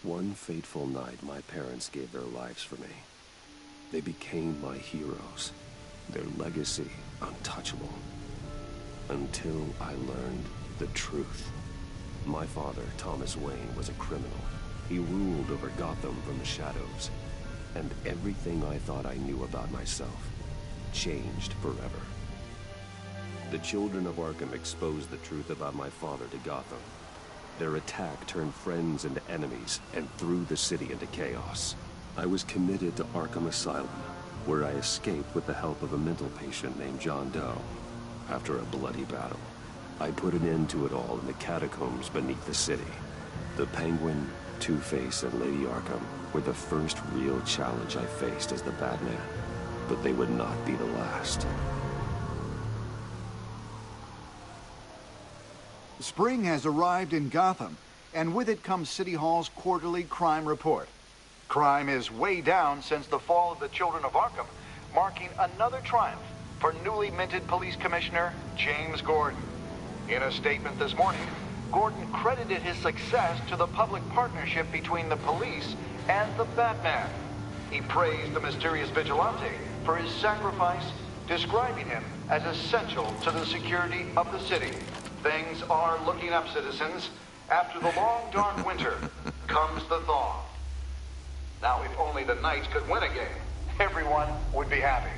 One fateful night, my parents gave their lives for me. They became my heroes, their legacy untouchable. Until I learned the truth. My father, Thomas Wayne, was a criminal. He ruled over Gotham from the shadows. And everything I thought I knew about myself changed forever. The children of Arkham exposed the truth about my father to Gotham. Their attack turned friends into enemies and threw the city into chaos. I was committed to Arkham Asylum, where I escaped with the help of a mental patient named John Doe. After a bloody battle, I put an end to it all in the catacombs beneath the city. The Penguin, Two-Face, and Lady Arkham were the first real challenge I faced as the Batman, but they would not be the last. Spring has arrived in Gotham, and with it comes City Hall's quarterly crime report. Crime is way down since the fall of the Children of Arkham, marking another triumph for newly minted Police Commissioner James Gordon. In a statement this morning, Gordon credited his success to the public partnership between the police and the Batman. He praised the mysterious vigilante for his sacrifice, describing him as essential to the security of the city. Things are looking up, citizens. After the long, dark winter comes the thaw. Now, if only the Knights could win a game, everyone would be happy.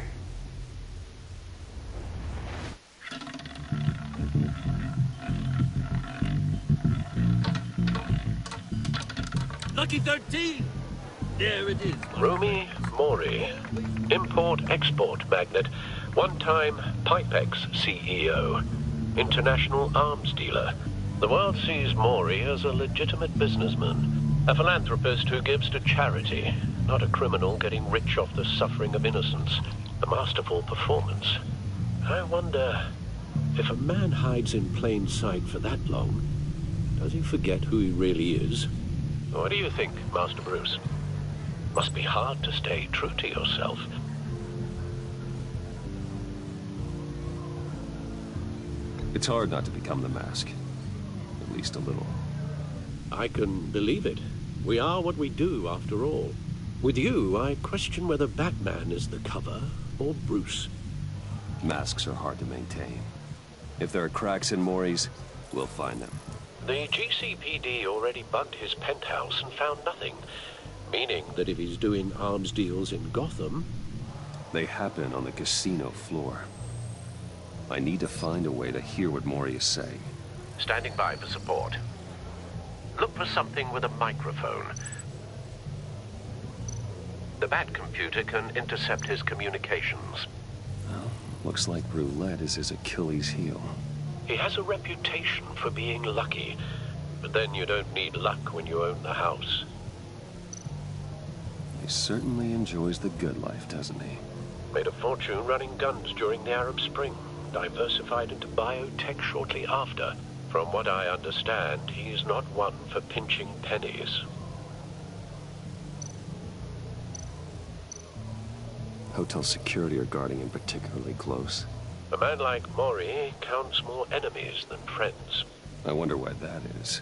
Lucky 13! There it is. Rumi Mori, import-export magnate, one-time Pipex CEO, international arms dealer. The world sees Mori as a legitimate businessman, a philanthropist who gives to charity, not a criminal getting rich off the suffering of innocence. A masterful performance. I wonder, if a man hides in plain sight for that long, does he forget who he really is? What do you think, Master Bruce? Must be hard to stay true to yourself. It's hard not to become the Mask. At least a little. I can believe it. We are what we do, after all. With you, I question whether Batman is the cover, or Bruce. Masks are hard to maintain. If there are cracks in Mori's, we'll find them. The GCPD already bugged his penthouse and found nothing. Meaning that if he's doing arms deals in Gotham... They happen on the casino floor. I need to find a way to hear what Mori is saying. Standing by for support. Look for something with a microphone. The Bat computer can intercept his communications. Well, looks like roulette is his Achilles heel. He has a reputation for being lucky, but then you don't need luck when you own the house. He certainly enjoys the good life, doesn't he? Made a fortune running guns during the Arab Spring, diversified into biotech shortly after. From what I understand, he's not one for pinching pennies. Hotel security are guarding him particularly close. A man like Mori counts more enemies than friends. I wonder why that is.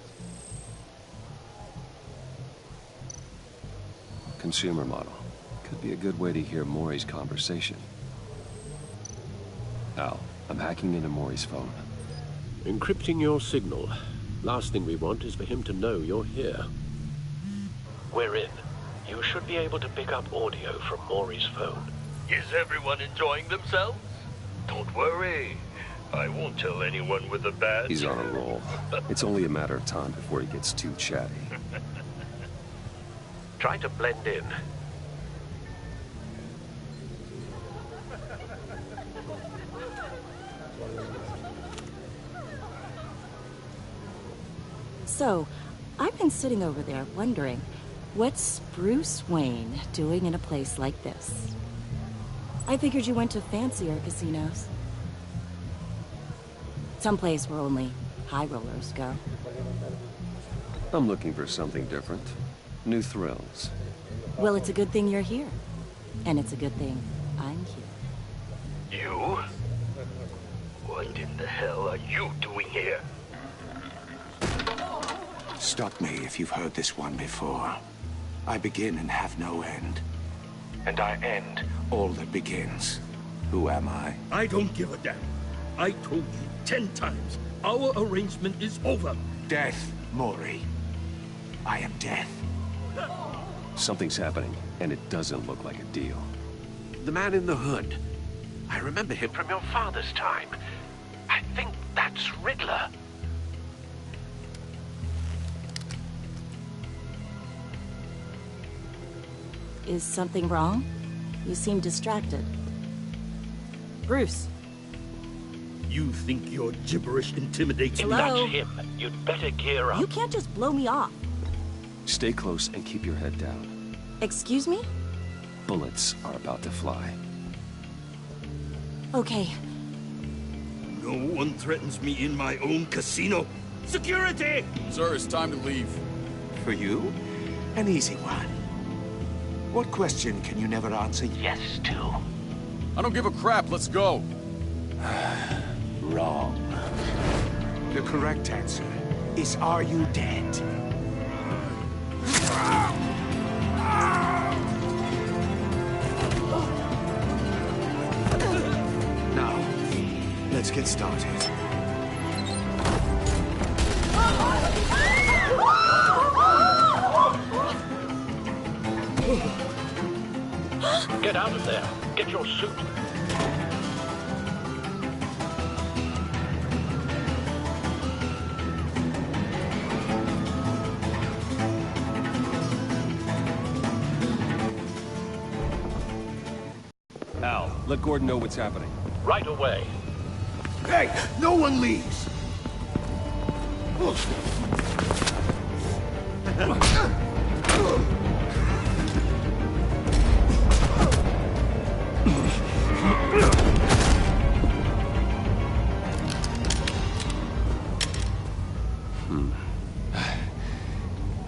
Consumer model. Could be a good way to hear Mori's conversation. Al, I'm hacking into Mori's phone. Encrypting your signal. Last thing we want is for him to know you're here. We're in. You should be able to pick up audio from Mori's phone. Is everyone enjoying themselves? Don't worry. I won't tell anyone with a badge. He's on a roll. It's only a matter of time before he gets too chatty. Try to blend in. So, I've been sitting over there wondering, what's Bruce Wayne doing in a place like this? I figured you went to fancier casinos. Someplace where only high rollers go. I'm looking for something different. New thrills. Well, it's a good thing you're here. And it's a good thing I'm here. You? What in the hell are you doing here? Stop me if you've heard this one before. I begin and have no end. And I end all that begins. Who am I? I don't give a damn. I told you 10 times. Our arrangement is over. Death, Mori. I am death. Something's happening, and it doesn't look like a deal. The man in the hood. I remember him from your father's time. I think that's Riddler. Is something wrong? You seem distracted. Bruce. You think your gibberish intimidates me? If Hello? that's him, you'd better gear up. You can't just blow me off. Stay close and keep your head down. Excuse me? Bullets are about to fly. Okay. No one threatens me in my own casino. Security! Sir, it's time to leave. For you, an easy one. What question can you never answer yes to? I don't give a crap, let's go. Wrong. The correct answer is, are you dead? Now, let's get started. Get out of there. Get your suit. Al, let Gordon know what's happening. Right away. Hey, no one leaves!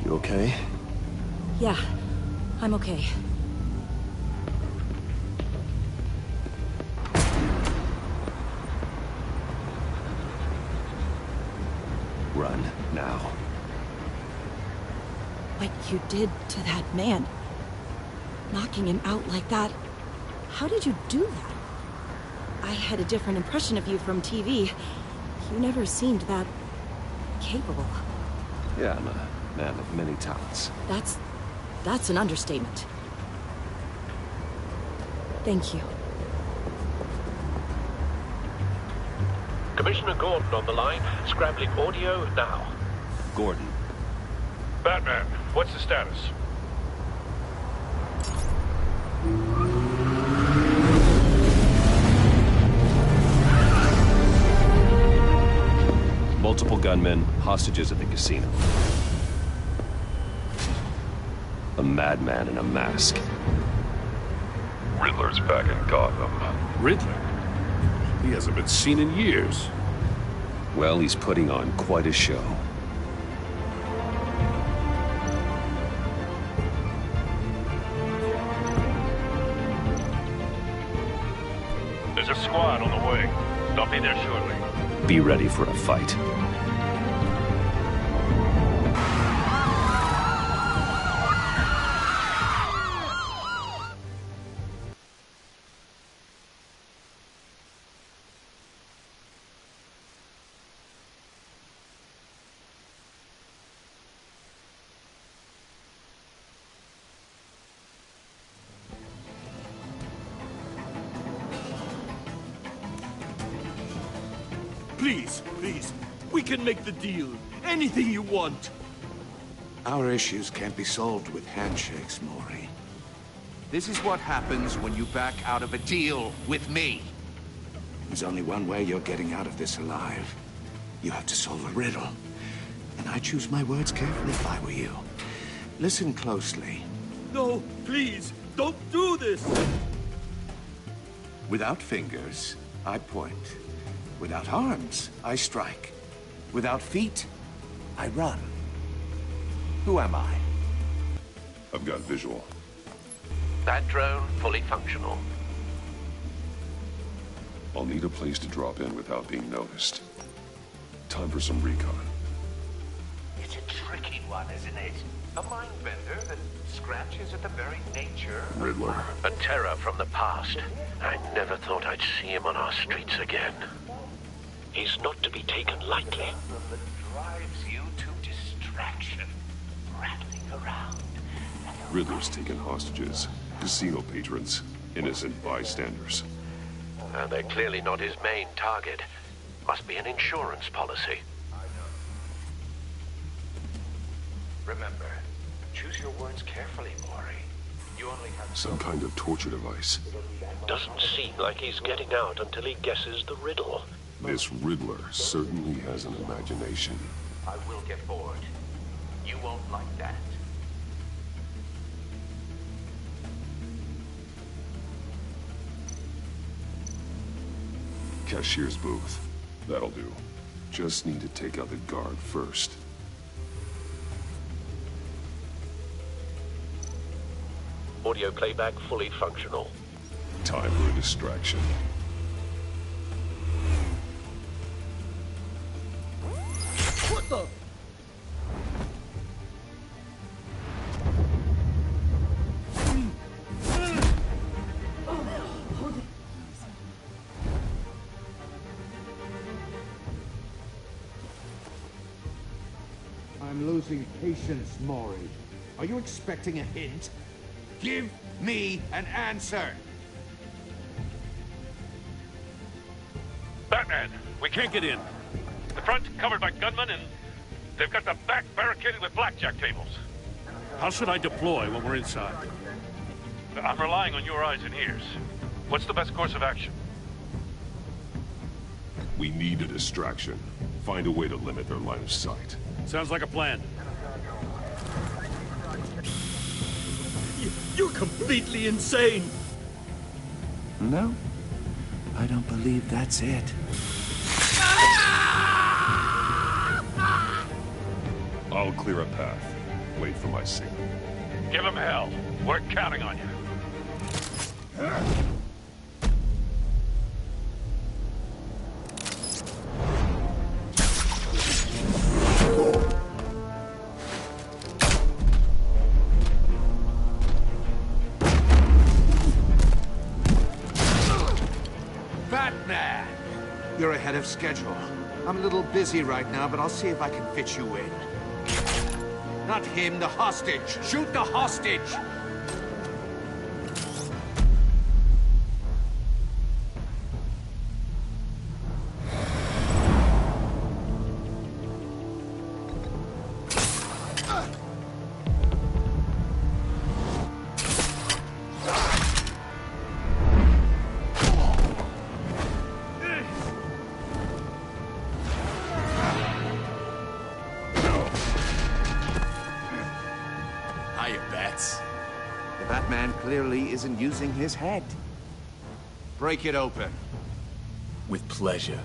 You okay? Yeah, I'm okay. Run, now. What you did to that man. Knocking him out like that. How did you do that? I had a different impression of you from TV. You never seemed that capable. Yeah, I'm a man of many talents. That's an understatement. Thank you. Commissioner Gordon on the line. Scrambling audio now. Gordon. Batman, what's the status? Multiple gunmen, hostages at the casino. A madman in a mask. Riddler's back in Gotham. Riddler? He hasn't been seen in years. Well, he's putting on quite a show. There's a squad on the way. They'll be there shortly. Be ready for a fight. Please, please. We can make the deal. Anything you want. Our issues can't be solved with handshakes, Mori. This is what happens when you back out of a deal with me. There's only one way you're getting out of this alive. You have to solve a riddle. And I choose my words carefully if I were you. Listen closely. No, please, don't do this. Without fingers, I point. Without arms, I strike. Without feet, I run. Who am I? I've got visual. That drone fully functional. I'll need a place to drop in without being noticed. Time for some recon. It's a tricky one, isn't it? A mind bender that scratches at the very nature of Riddler. A terror from the past. I never thought I'd see him on our streets again. He's not to be taken lightly. that drives you to distraction, rattling around. Riddler's taken hostages. Casino patrons. Innocent bystanders. They're clearly not his main target. Must be an insurance policy. Remember, choose your words carefully, Maury. You only have Some kind of torture device. Doesn't seem like he's getting out until he guesses the riddle. This Riddler certainly has an imagination. I will get bored. You won't like that. Cashier's booth. That'll do. Just need to take out the guard first. Audio playback fully functional. Time for a distraction. What the? I'm losing patience, Maury. Are you expecting a hint? Give me an answer! Batman, we can't get in. The front covered by gunmen, and they've got the back barricaded with blackjack tables. How should I deploy when we're inside? I'm relying on your eyes and ears. What's the best course of action? We need a distraction. Find a way to limit their line of sight. Sounds like a plan. You're completely insane! No, I don't believe that's it. I'll clear a path. Wait for my signal. Give him hell. We're counting on you. Batman! You're ahead of schedule. I'm a little busy right now, but I'll see if I can fit you in. Not him, the hostage! Shoot the hostage! The Batman clearly isn't using his head. Break it open. With pleasure.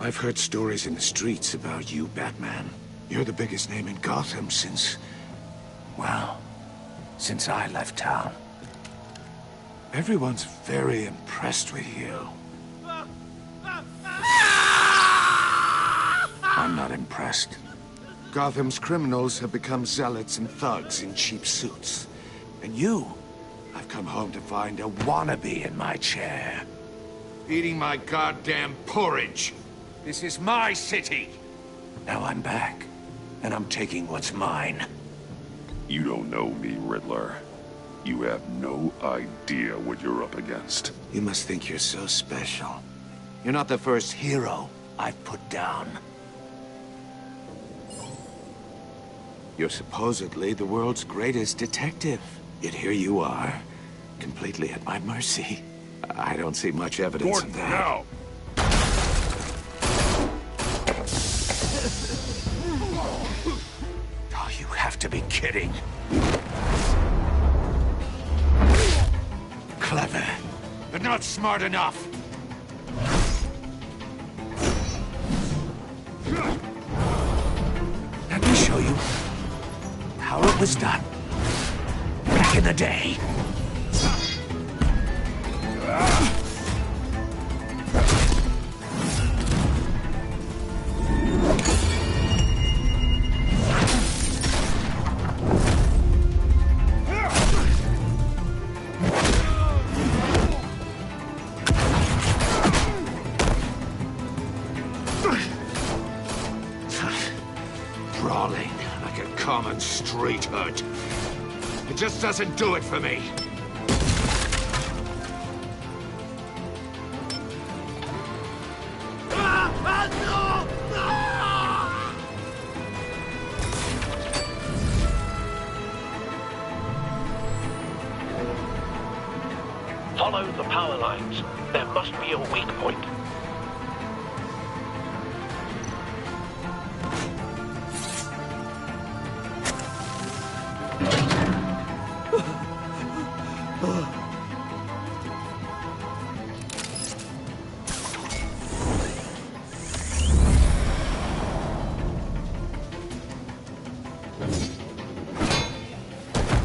I've heard stories in the streets about you, Batman. You're the biggest name in Gotham since... well, since I left town. Everyone's very impressed with you. I'm not impressed. Gotham's criminals have become zealots and thugs in cheap suits. And you, I've come home to find a wannabe in my chair. Eating my goddamn porridge. This is my city. Now I'm back, and I'm taking what's mine. You don't know me, Riddler. You have no idea what you're up against. You must think you're so special. You're not the first hero I've put down. You're supposedly the world's greatest detective. Yet here you are, completely at my mercy. I don't see much evidence Gordon, of that. now! Oh, you have to be kidding. Clever, but not smart enough. Let me show you how it was done back in the day. Brawling like a common street hood. It just doesn't do it for me. Follow the power lines. There must be a weak point.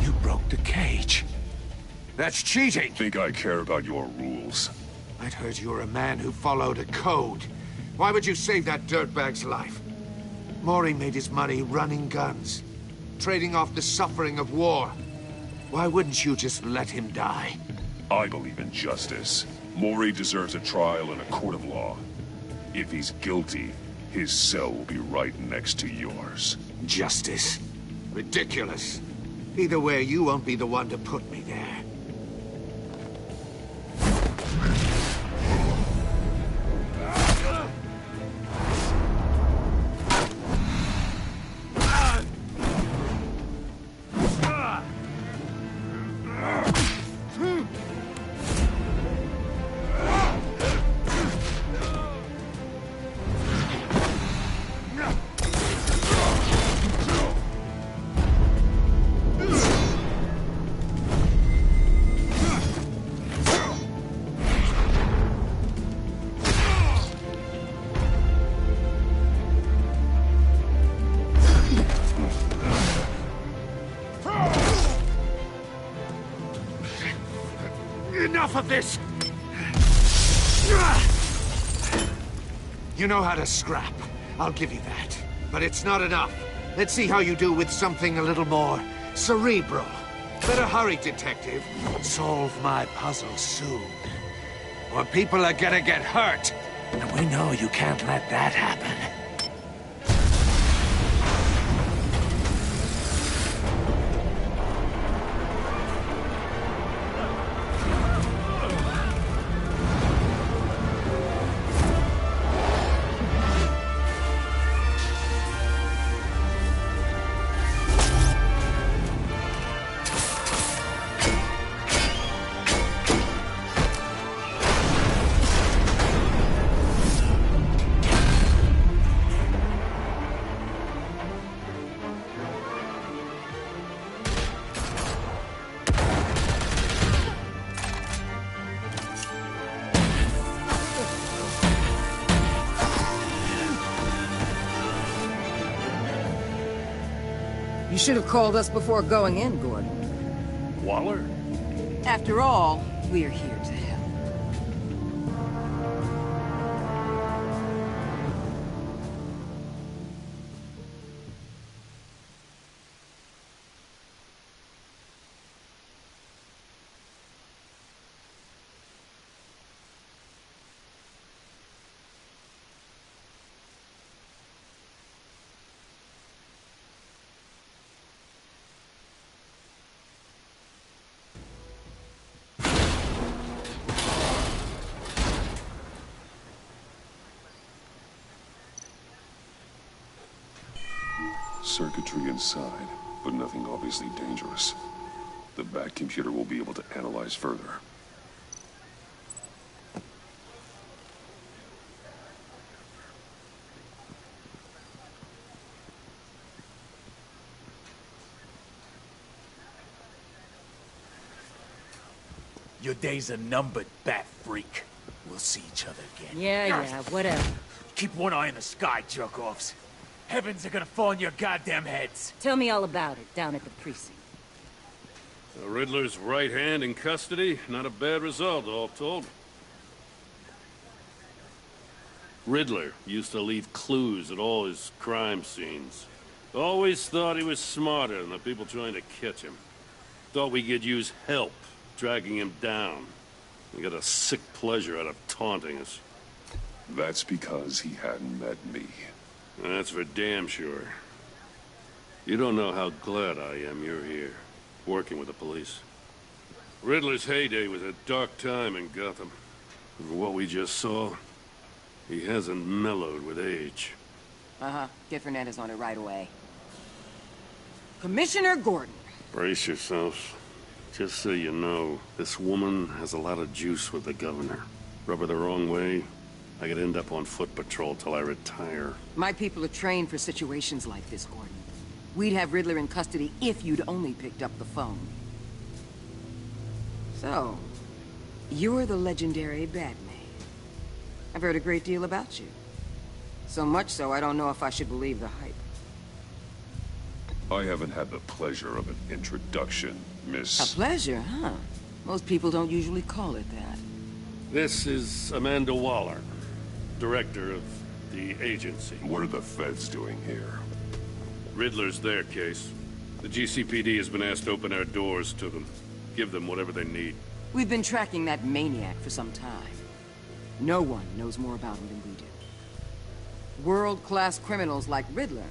You broke the cage. That's cheating. Think I care about your rules? I'd heard you were a man who followed a code. Why would you save that dirtbag's life? Maury made his money running guns, trading off the suffering of war. Why wouldn't you just let him die? I believe in justice. Maury deserves a trial in a court of law. If he's guilty, his cell will be right next to yours. Justice? Ridiculous. Either way, you won't be the one to put me there. Enough of this! You know how to scrap. I'll give you that. But it's not enough. Let's see how you do with something a little more cerebral. Better hurry, detective. Solve my puzzle soon. Or people are gonna get hurt. And we know you can't let that happen. You should have called us before going in, Gordon. Waller? After all, we're here to help. Circuitry inside, but nothing obviously dangerous. The back computer will be able to analyze further. Your days are numbered, bat freak. We'll see each other again. Yeah, whatever. Keep one eye in the sky, jerk-offs. Heavens are gonna fall on your goddamn heads. Tell me all about it down at the precinct. The Riddler's right hand in custody. Not a bad result, all told. Riddler used to leave clues at all his crime scenes. Always thought he was smarter than the people trying to catch him. Thought we could use help dragging him down. He got a sick pleasure out of taunting us. That's because he hadn't met me. That's for damn sure. You don't know how glad I am you're here, working with the police. Riddler's heyday was a dark time in Gotham. For what we just saw, he hasn't mellowed with age. Uh-huh. Get Fernandez on it right away. Commissioner Gordon. Brace yourselves. Just so you know, this woman has a lot of juice with the governor. Rub her the wrong way, I could end up on foot patrol till I retire. My people are trained for situations like this, Gordon. We'd have Riddler in custody if you'd only picked up the phone. So, you're the legendary Batman. I've heard a great deal about you. So much so, I don't know if I should believe the hype. I haven't had the pleasure of an introduction, Miss... A pleasure, huh? Most people don't usually call it that. This is Amanda Waller, director of the agency. What are the feds doing here? Riddler's their case. The GCPD has been asked to open our doors to them. Give them whatever they need. We've been tracking that maniac for some time. No one knows more about him than we do. World-class criminals like Riddler.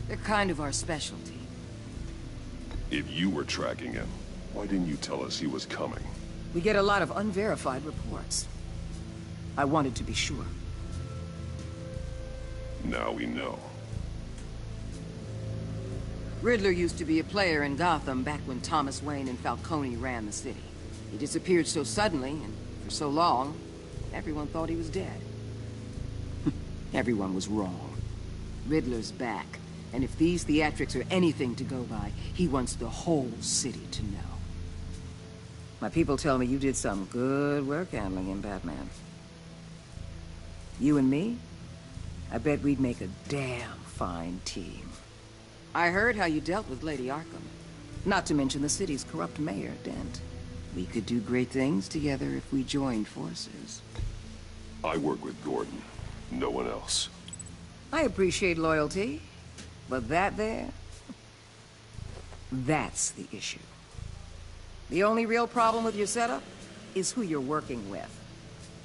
They're kind of our specialty. If you were tracking him, why didn't you tell us he was coming? We get a lot of unverified reports. I wanted to be sure. Now we know. Riddler used to be a player in Gotham back when Thomas Wayne and Falcone ran the city. He disappeared so suddenly, and for so long, everyone thought he was dead. Everyone was wrong. Riddler's back, and if these theatrics are anything to go by, he wants the whole city to know. My people tell me you did some good work handling him, Batman. You and me? I bet we'd make a damn fine team. I heard how you dealt with Lady Arkham. Not to mention the city's corrupt mayor, Dent. We could do great things together if we joined forces. I work with Gordon. No one else. I appreciate loyalty, but that there... that's the issue. The only real problem with your setup is who you're working with.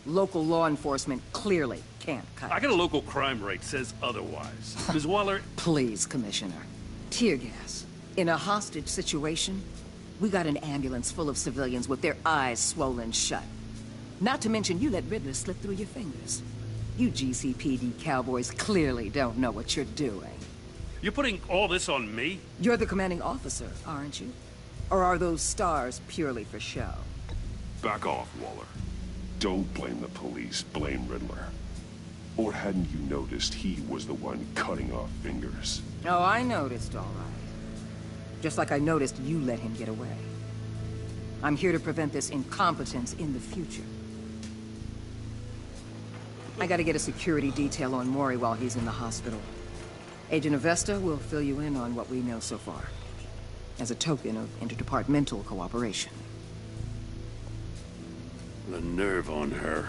Local law enforcement clearly can't cut it. I got a local crime rate says otherwise. Ms. Waller... Please, Commissioner. Tear gas. In a hostage situation, we got an ambulance full of civilians with their eyes swollen shut. Not to mention you let Riddler slip through your fingers. You GCPD cowboys clearly don't know what you're doing. You're putting all this on me? You're the commanding officer, aren't you? Or are those stars purely for show? Back off, Waller. Don't blame the police, blame Riddler. Or hadn't you noticed he was the one cutting off fingers? Oh, I noticed, all right. Just like I noticed you let him get away. I'm here to prevent this incompetence in the future. I gotta get a security detail on Mori while he's in the hospital. Agent Avesta will fill you in on what we know so far, as a token of interdepartmental cooperation. The nerve on her.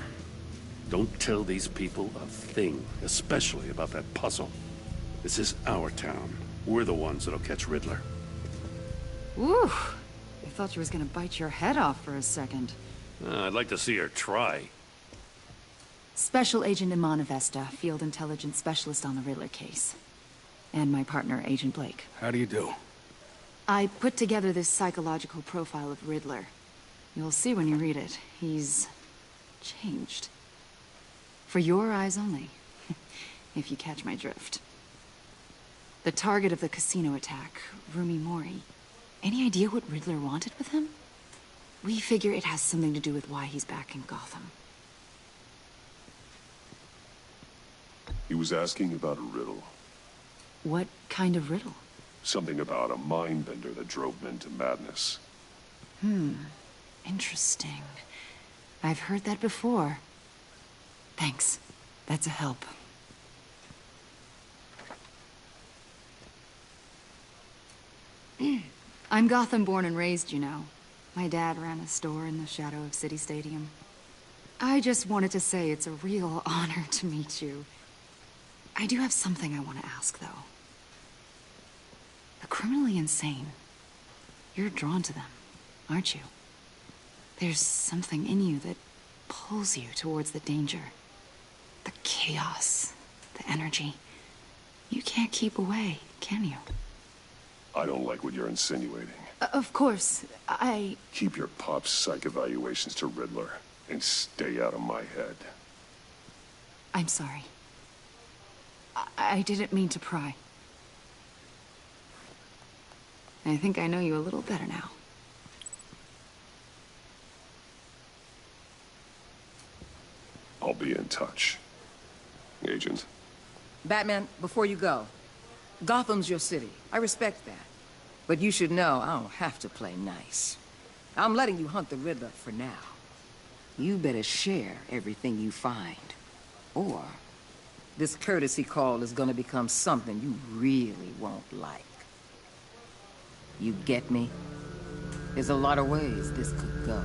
Don't tell these people a thing, especially about that puzzle. This is our town. We're the ones that'll catch Riddler. Woo! I thought you was gonna bite your head off for a second. I'd like to see her try. Special Agent Iman Avesta, Field Intelligence Specialist on the Riddler case. And my partner, Agent Blake. How do you do? I put together this psychological profile of Riddler. You'll see when you read it. He's... changed. For your eyes only, if you catch my drift. The target of the casino attack, Rumi Mori. Any idea what Riddler wanted with him? We figure it has something to do with why he's back in Gotham. He was asking about a riddle. What kind of riddle? Something about a mind bender that drove men to madness. Interesting. I've heard that before. Thanks. That's a help. I'm Gotham born and raised, you know. My dad ran a store in the shadow of City Stadium. I just wanted to say it's a real honor to meet you. I do have something I want to ask, though. The criminally insane. You're drawn to them, aren't you? There's something in you that pulls you towards the danger. The chaos, the energy. You can't keep away, can you? I don't like what you're insinuating. Of course, Keep your pop psych evaluations to Riddler, and stay out of my head. I'm sorry. I didn't mean to pry. I think I know you a little better now. I'll be in touch. Agent. Batman, before you go, Gotham's your city. I respect that. But you should know I don't have to play nice. I'm letting you hunt the Riddler for now. You better share everything you find. Or this courtesy call is gonna become something you really won't like. You get me? There's a lot of ways this could go.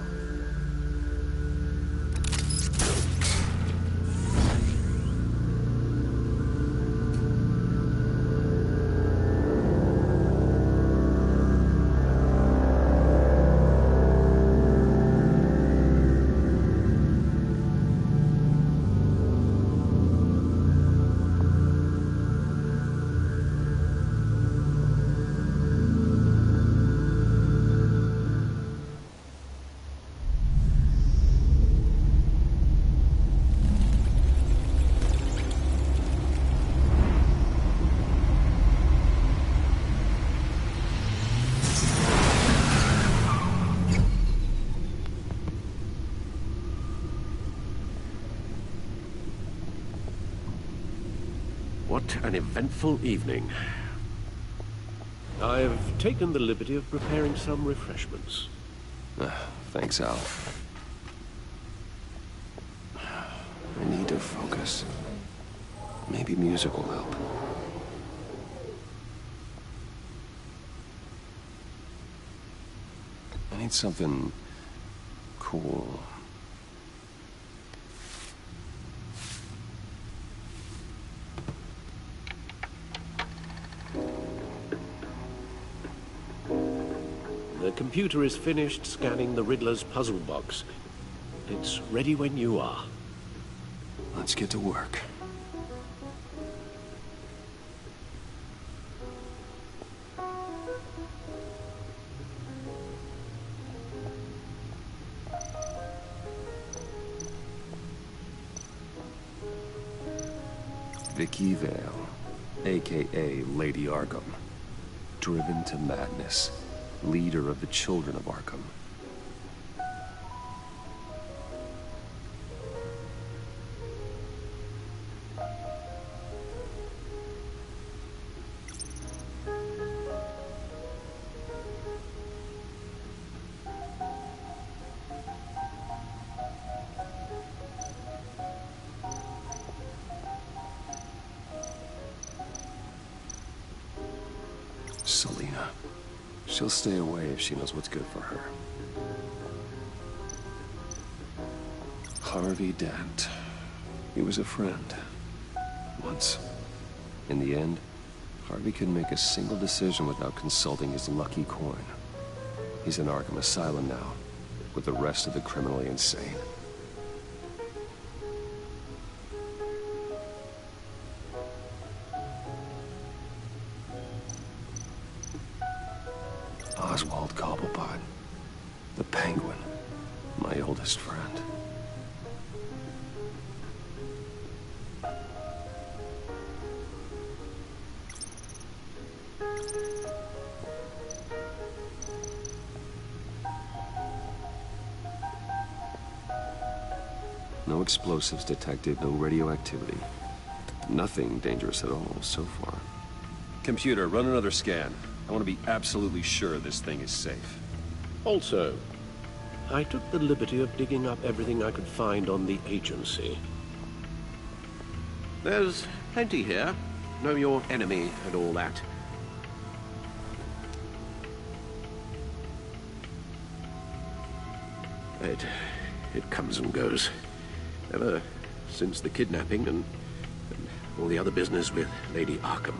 What an eventful evening. I've taken the liberty of preparing some refreshments. Thanks, Al. I need to focus. Maybe music will help. I need something cool. The computer is finished scanning the Riddler's puzzle box. It's ready when you are. Let's get to work. Vicky Vale, a.k.a. Lady Arkham. Driven to madness. Leader of the Children of Arkham. Selina. She'll stay away if she knows what's good for her. Harvey Dent. He was a friend. Once. In the end, Harvey couldn't make a single decision without consulting his lucky coin. He's in Arkham Asylum now, with the rest of the criminally insane. Oswald Cobblepot, the Penguin, my oldest friend. No explosives detected, no radioactivity. Nothing dangerous at all so far. Computer, run another scan. I want to be absolutely sure this thing is safe. Also, I took the liberty of digging up everything I could find on the agency. There's plenty here. Know your enemy and all that. It comes and goes. Ever since the kidnapping and all the other business with Lady Arkham.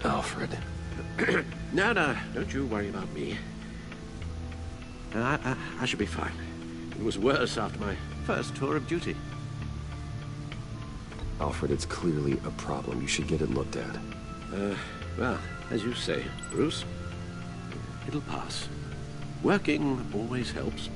Alfred. No, don't you worry about me. I should be fine. It was worse after my first tour of duty. Alfred, it's clearly a problem. You should get it looked at. Well, as you say, Bruce, it'll pass. Working always helps.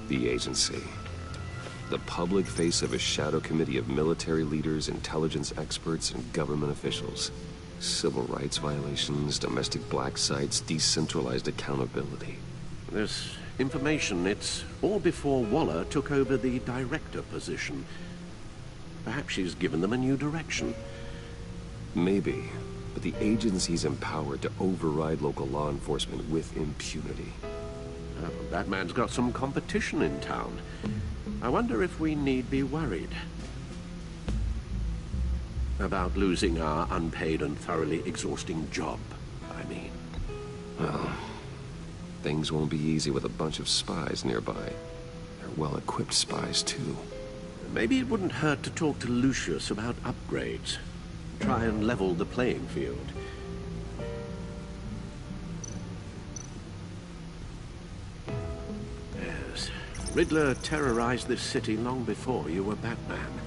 The agency. The public face of a shadow committee of military leaders, intelligence experts, and government officials. Civil rights violations, domestic black sites, decentralized accountability. This information, it's all before Waller took over the director position. Perhaps she's given them a new direction. Maybe, but the agency's empowered to override local law enforcement with impunity. Oh, that man's got some competition in town. I wonder if we need be worried about losing our unpaid and thoroughly exhausting job, I mean. Well, things won't be easy with a bunch of spies nearby. They're well-equipped spies, too. Maybe it wouldn't hurt to talk to Lucius about upgrades. Try and level the playing field. Yes, Riddler terrorized this city long before you were Batman.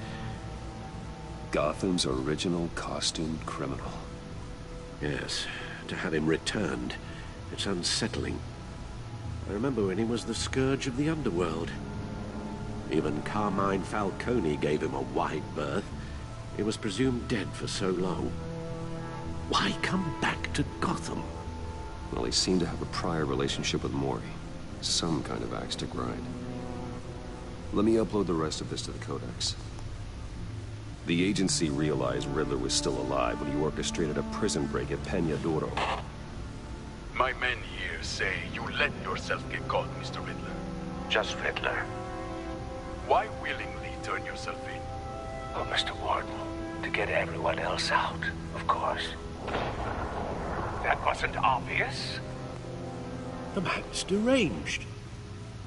Gotham's original costumed criminal. Yes, to have him returned, it's unsettling. I remember when he was the scourge of the underworld. Even Carmine Falcone gave him a wide berth. He was presumed dead for so long. Why come back to Gotham? Well, he seemed to have a prior relationship with Mori. Some kind of axe to grind. Let me upload the rest of this to the Codex. The agency realized Riddler was still alive when he orchestrated a prison break at Peña Duro. My men here say you let yourself get caught, Mr. Riddler. Just Riddler. Why willingly turn yourself in? Oh, Mr. Warden, to get everyone else out, of course. That wasn't obvious. The man's deranged.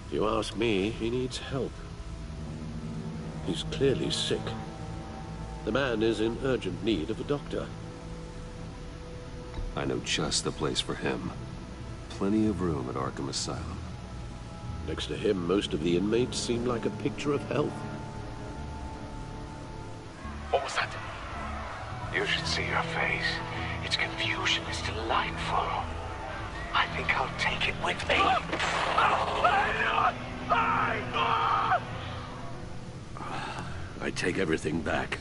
If you ask me, he needs help. He's clearly sick. The man is in urgent need of a doctor. I know just the place for him. Plenty of room at Arkham Asylum. Next to him, most of the inmates seem like a picture of health. What was that? You should see her face. Its confusion is delightful. I think I'll take it with me. I take everything back.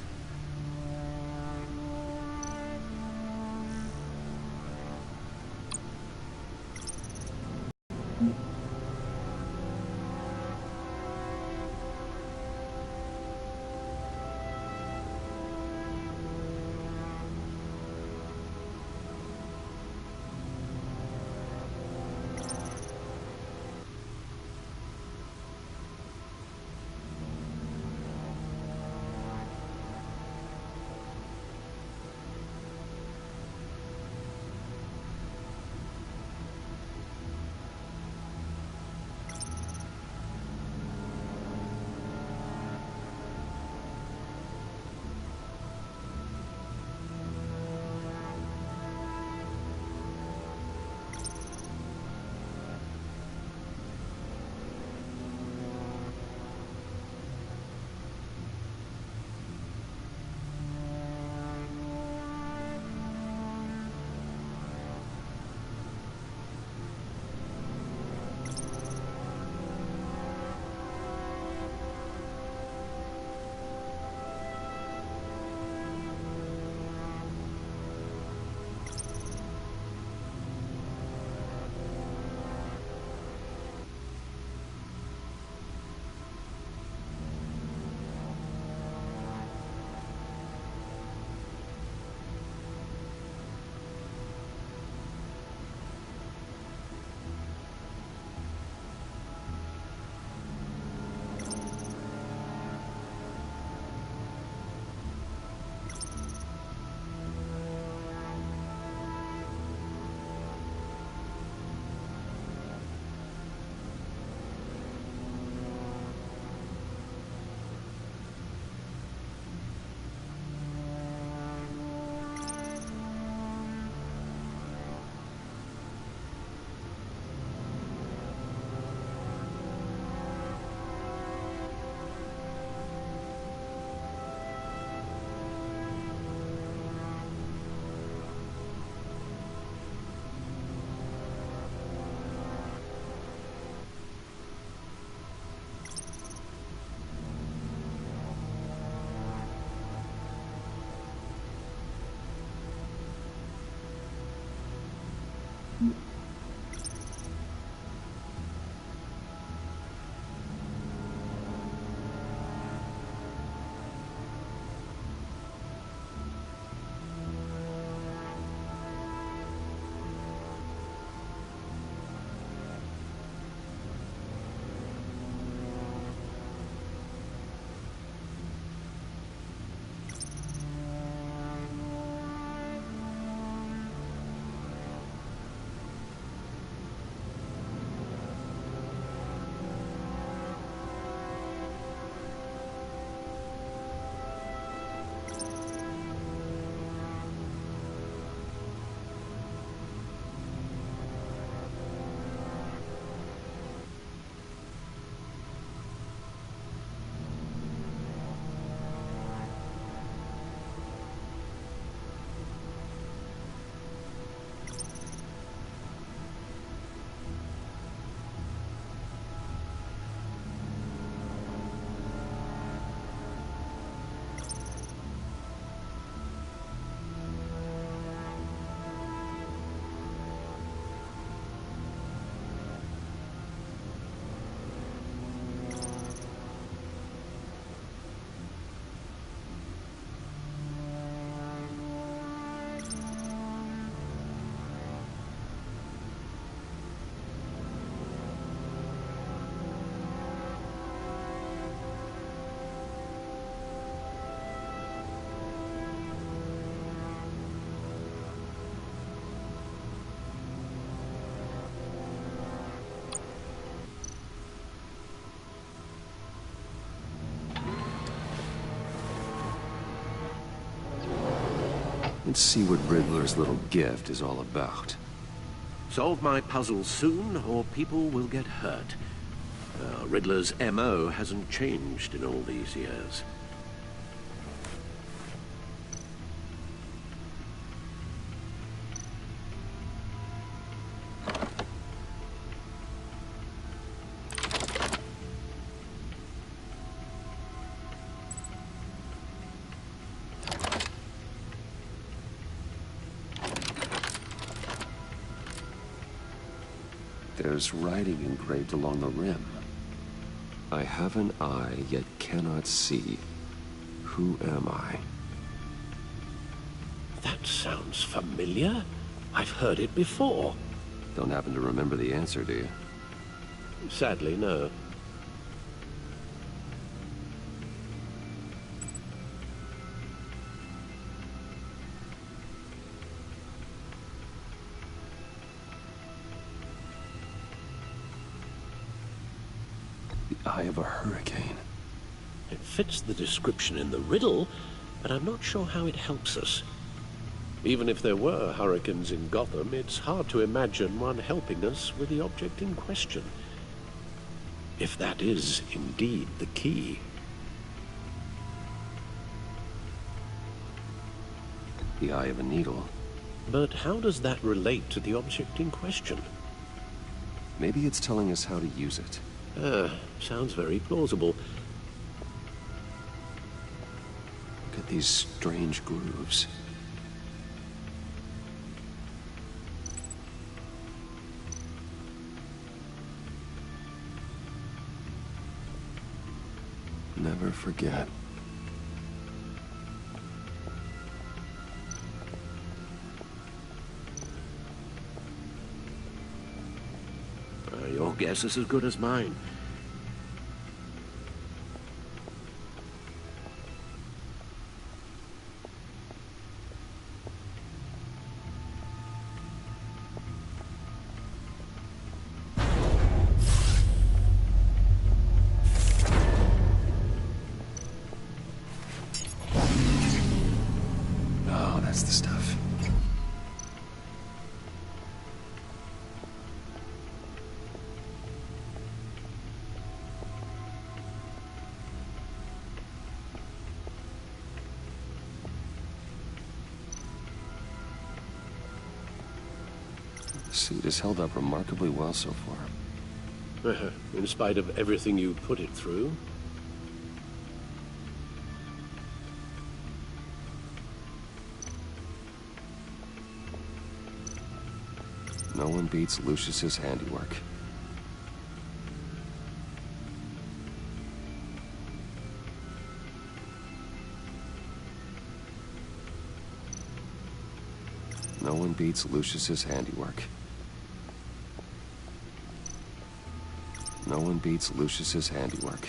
Let's see what Riddler's little gift is all about. Solve my puzzle soon, or people will get hurt. Riddler's MO hasn't changed in all these years. There's writing engraved along the rim. I have an eye, yet cannot see. Who am I? That sounds familiar. I've heard it before. Don't happen to remember the answer, do you? Sadly, no. Eye of a hurricane. It fits the description in the riddle, but I'm not sure how it helps us. Even if there were hurricanes in Gotham, it's hard to imagine one helping us with the object in question. If that is indeed the key. The eye of a needle. But how does that relate to the object in question? Maybe it's telling us how to use it. Sounds very plausible. Look at these strange grooves. Never forget. Your guess is as good as mine. Oh, that's the stuff. The suit has held up remarkably well so far. In spite of everything you put it through. No one beats Lucius's handiwork. No one beats Lucius's handiwork. No one beats Lucius's handiwork.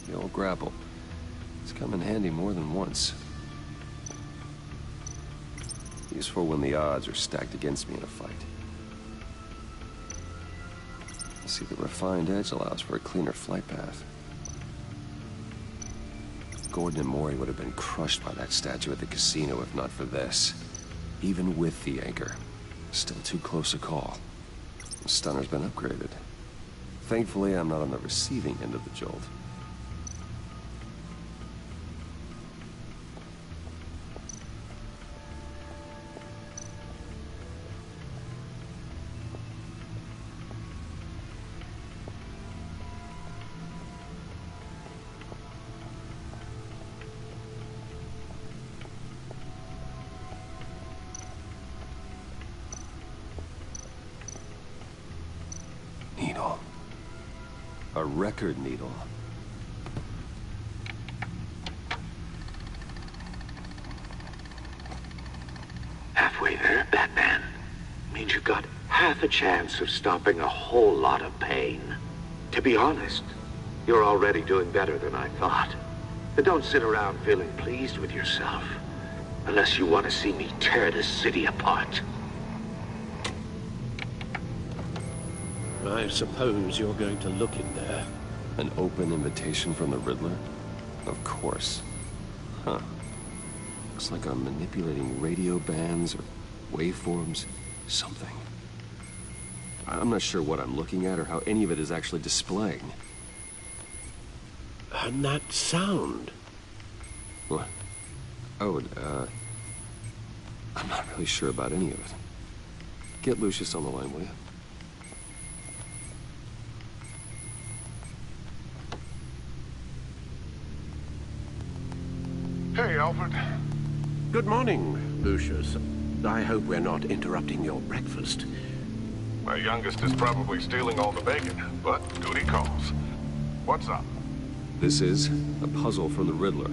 The old grapple. It's come in handy more than once. Useful when the odds are stacked against me in a fight. See, the refined edge allows for a cleaner flight path. Gordon and Mori would have been crushed by that statue at the casino if not for this. Even with the anchor. Still too close a call. The stunner's been upgraded. Thankfully, I'm not on the receiving end of the jolt. Needle. A record needle. means you've got half a chance of stopping a whole lot of pain. To be honest, you're already doing better than I thought. But don't sit around feeling pleased with yourself, unless you want to see me tear this city apart. I suppose you're going to look in there. An open invitation from the Riddler? Of course. Huh. Looks like I'm manipulating radio bands or waveforms. Something. I'm not sure what I'm looking at or how any of it is actually displaying. And that sound? What? Oh, I'm not really sure about any of it. Get Lucius on the line, will you? Hey, Alfred. Good morning, Lucius. I hope we're not interrupting your breakfast. My youngest is probably stealing all the bacon, but duty calls. What's up? This is a puzzle from the Riddler.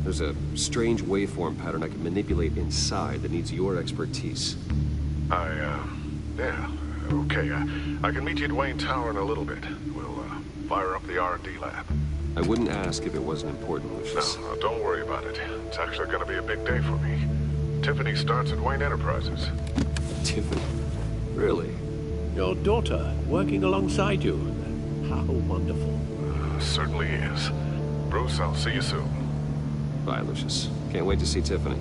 There's a strange waveform pattern I can manipulate inside that needs your expertise. Yeah, okay. I can meet you at Wayne Tower in a little bit. We'll, fire up the R&D lab. I wouldn't ask if it wasn't important, Lucius. No, don't worry about it. It's actually gonna be a big day for me. Tiffany starts at Wayne Enterprises. Tiffany? Really? Your daughter, working alongside you. How wonderful. Certainly is. Bruce, I'll see you soon. Bye, Lucius. Can't wait to see Tiffany.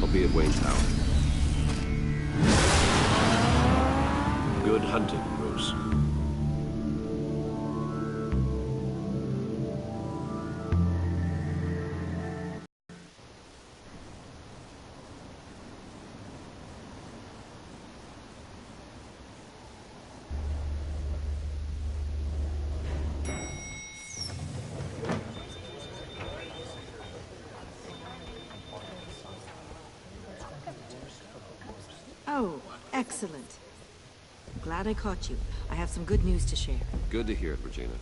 I'll be at Wayne Tower. Good hunting, Bruce. Oh, excellent. Glad I caught you. I have some good news to share. Good to hear it, Regina.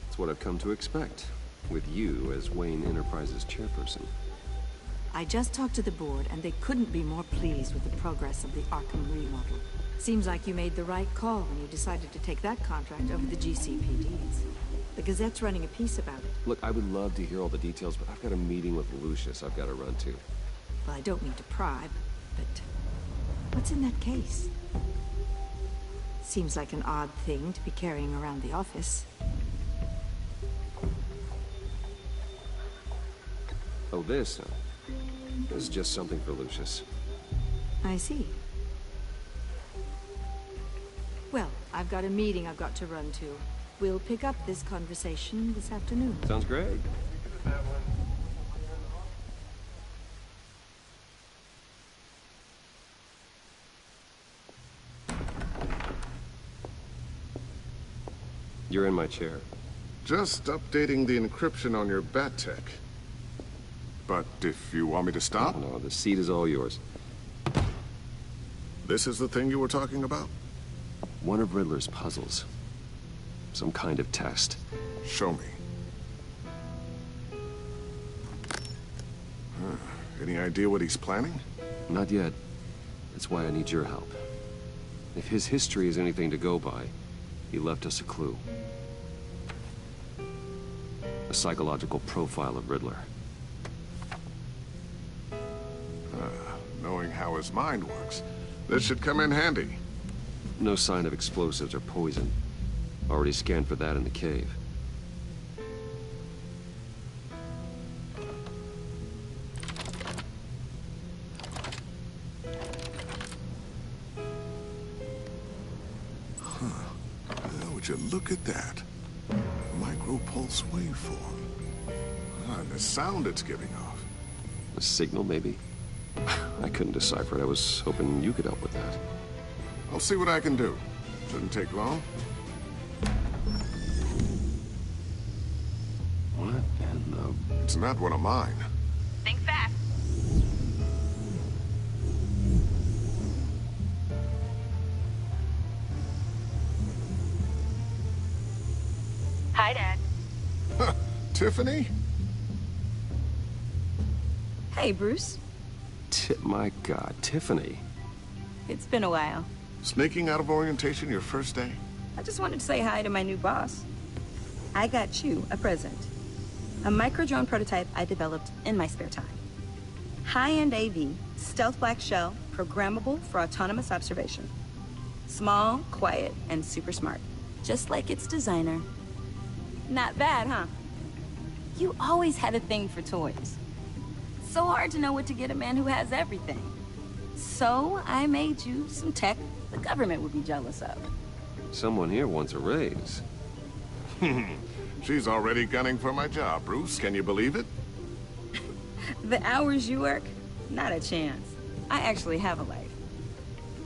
It's what I've come to expect, with you as Wayne Enterprises chairperson. I just talked to the board, and they couldn't be more pleased with the progress of the Arkham remodel. Seems like you made the right call when you decided to take that contract over the GCPD's. The Gazette's running a piece about it. Look, I would love to hear all the details, but I've got a meeting with Lucius I've got to run to. Well, I don't mean to pry, but what's in that case? Seems like an odd thing to be carrying around the office. Oh, this is just something for Lucius. I see. Well, I've got a meeting I've got to run to. We'll pick up this conversation this afternoon. Sounds great. You're in my chair. Just updating the encryption on your bat tech. But if you want me to stop? No, the seat is all yours. This is the thing you were talking about? One of Riddler's puzzles. Some kind of test. Show me. Any idea what he's planning? Not yet. That's why I need your help. If his history is anything to go by, he left us a clue. A psychological profile of Riddler. Knowing how his mind works, this should come in handy. No sign of explosives or poison. Already scanned for that in the cave. Would you look at that? Micro-pulse waveform. And the sound it's giving off. A signal, maybe? I couldn't decipher it. I was hoping you could help with that. I'll see what I can do. Shouldn't take long. What in the... It's not one of mine. Think fast. Hi, Dad. Tiffany? Hey, Bruce. My God, Tiffany. It's been a while. Sneaking out of orientation your first day? I just wanted to say hi to my new boss. I got you a present. A micro-drone prototype I developed in my spare time. High-end AV, stealth black shell, programmable for autonomous observation. Small, quiet, and super smart. Just like its designer. Not bad, huh? You always had a thing for toys. So hard to know what to get a man who has everything. So I made you some tech the government would be jealous of. Someone here wants a raise. She's already gunning for my job, Bruce. Can you believe it? The hours you work? Not a chance. I actually have a life.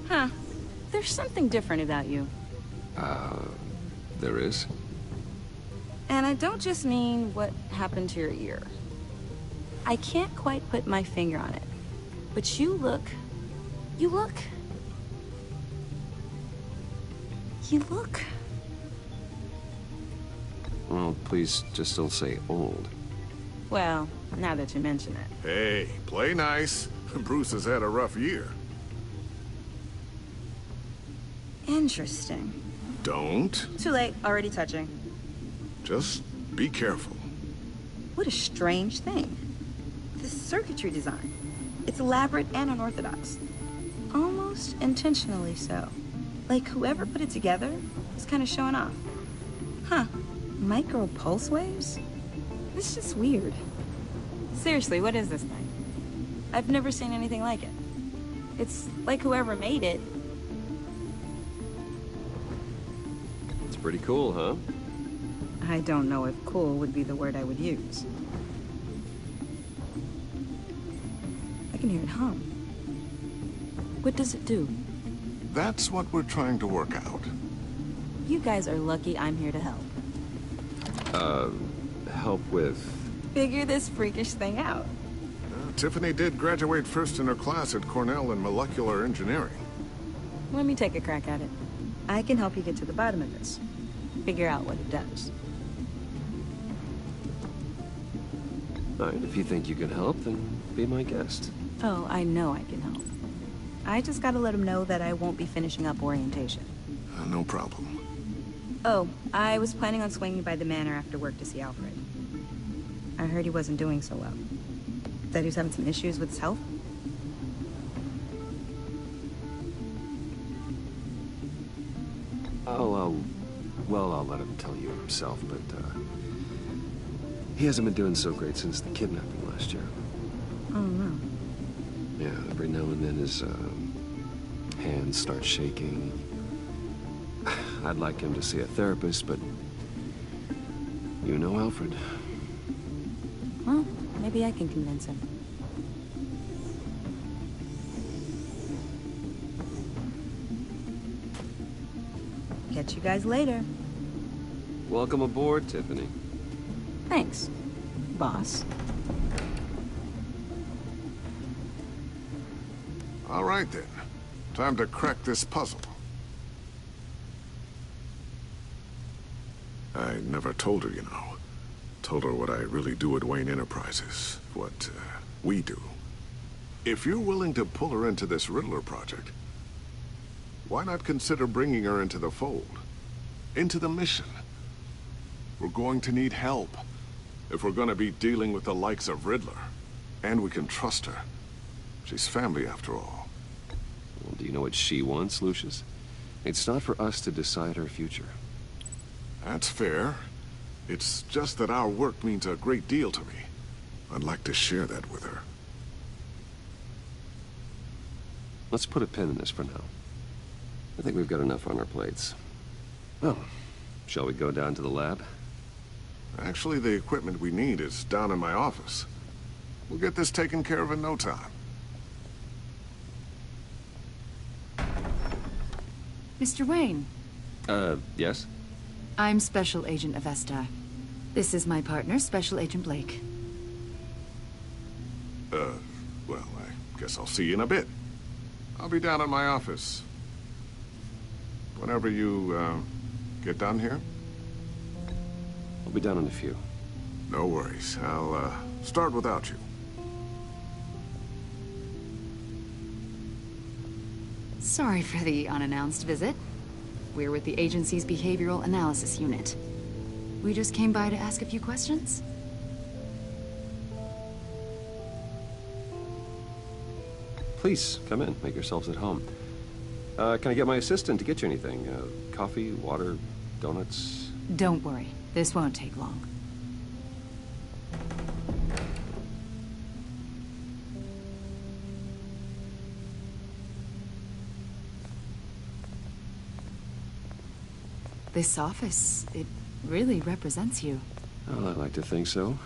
Huh. There's something different about you. There is? And I don't just mean what happened to your ear. I can't quite put my finger on it. But you look... Well, please just don't say old. Well, now that you mention it. Hey, play nice. Bruce has had a rough year. Interesting. Don't. Too late, already touching. Just be careful. What a strange thing. This circuitry design. It's elaborate and unorthodox. Almost intentionally so. Like whoever put it together is kind of showing off. Huh. Micro pulse waves? This is just weird. Seriously, what is this thing? I've never seen anything like it. It's like whoever made it. It's pretty cool, huh? I don't know if cool would be the word I would use. I can hear it hum. What does it do? That's what we're trying to work out. You guys are lucky I'm here to help. Help with... Figure this freakish thing out. Tiffany did graduate first in her class at Cornell in molecular engineering. Let me take a crack at it. I can help you get to the bottom of this. Figure out what it does. All right, if you think you can help, then be my guest. Oh, I know I can help. I just gotta let him know that I won't be finishing up orientation. No problem. Oh, I was planning on swinging by the manor after work to see Alfred. I heard he wasn't doing so well. That he was having some issues with his health. I'll let him tell you himself, but, he hasn't been doing so great since the kidnapping last year. Oh, no. Yeah, every now and then his, hands start shaking. I'd like him to see a therapist, but... You know Alfred. Well, maybe I can convince him. Catch you guys later. Welcome aboard, Tiffany. Thanks, boss. All right, then. Time to crack this puzzle. I never told her, you know. Told her what I really do at Wayne Enterprises. What, we do. If you're willing to pull her into this Riddler project, why not consider bringing her into the fold? Into the mission? We're going to need help. If we're going to be dealing with the likes of Riddler. And we can trust her. She's family, after all. Well, do you know what she wants, Lucius? It's not for us to decide her future. That's fair. It's just that our work means a great deal to me. I'd like to share that with her. Let's put a pin in this for now. I think we've got enough on our plates. Well, shall we go down to the lab? Actually, the equipment we need is down in my office. We'll get this taken care of in no time. Mr. Wayne. Yes? I'm Special Agent Avesta. This is my partner, Special Agent Blake. Well, I guess I'll see you in a bit. I'll be down in my office. Whenever you, get done here? I'll be down in a few. No worries. I'll, start without you. Sorry for the unannounced visit. We're with the agency's behavioral analysis unit. We just came by to ask a few questions. Please, come in. Make yourselves at home. Can I get my assistant to get you anything? Coffee, water, donuts? Don't worry. This won't take long. This office, it really represents you. Well, I like to think so.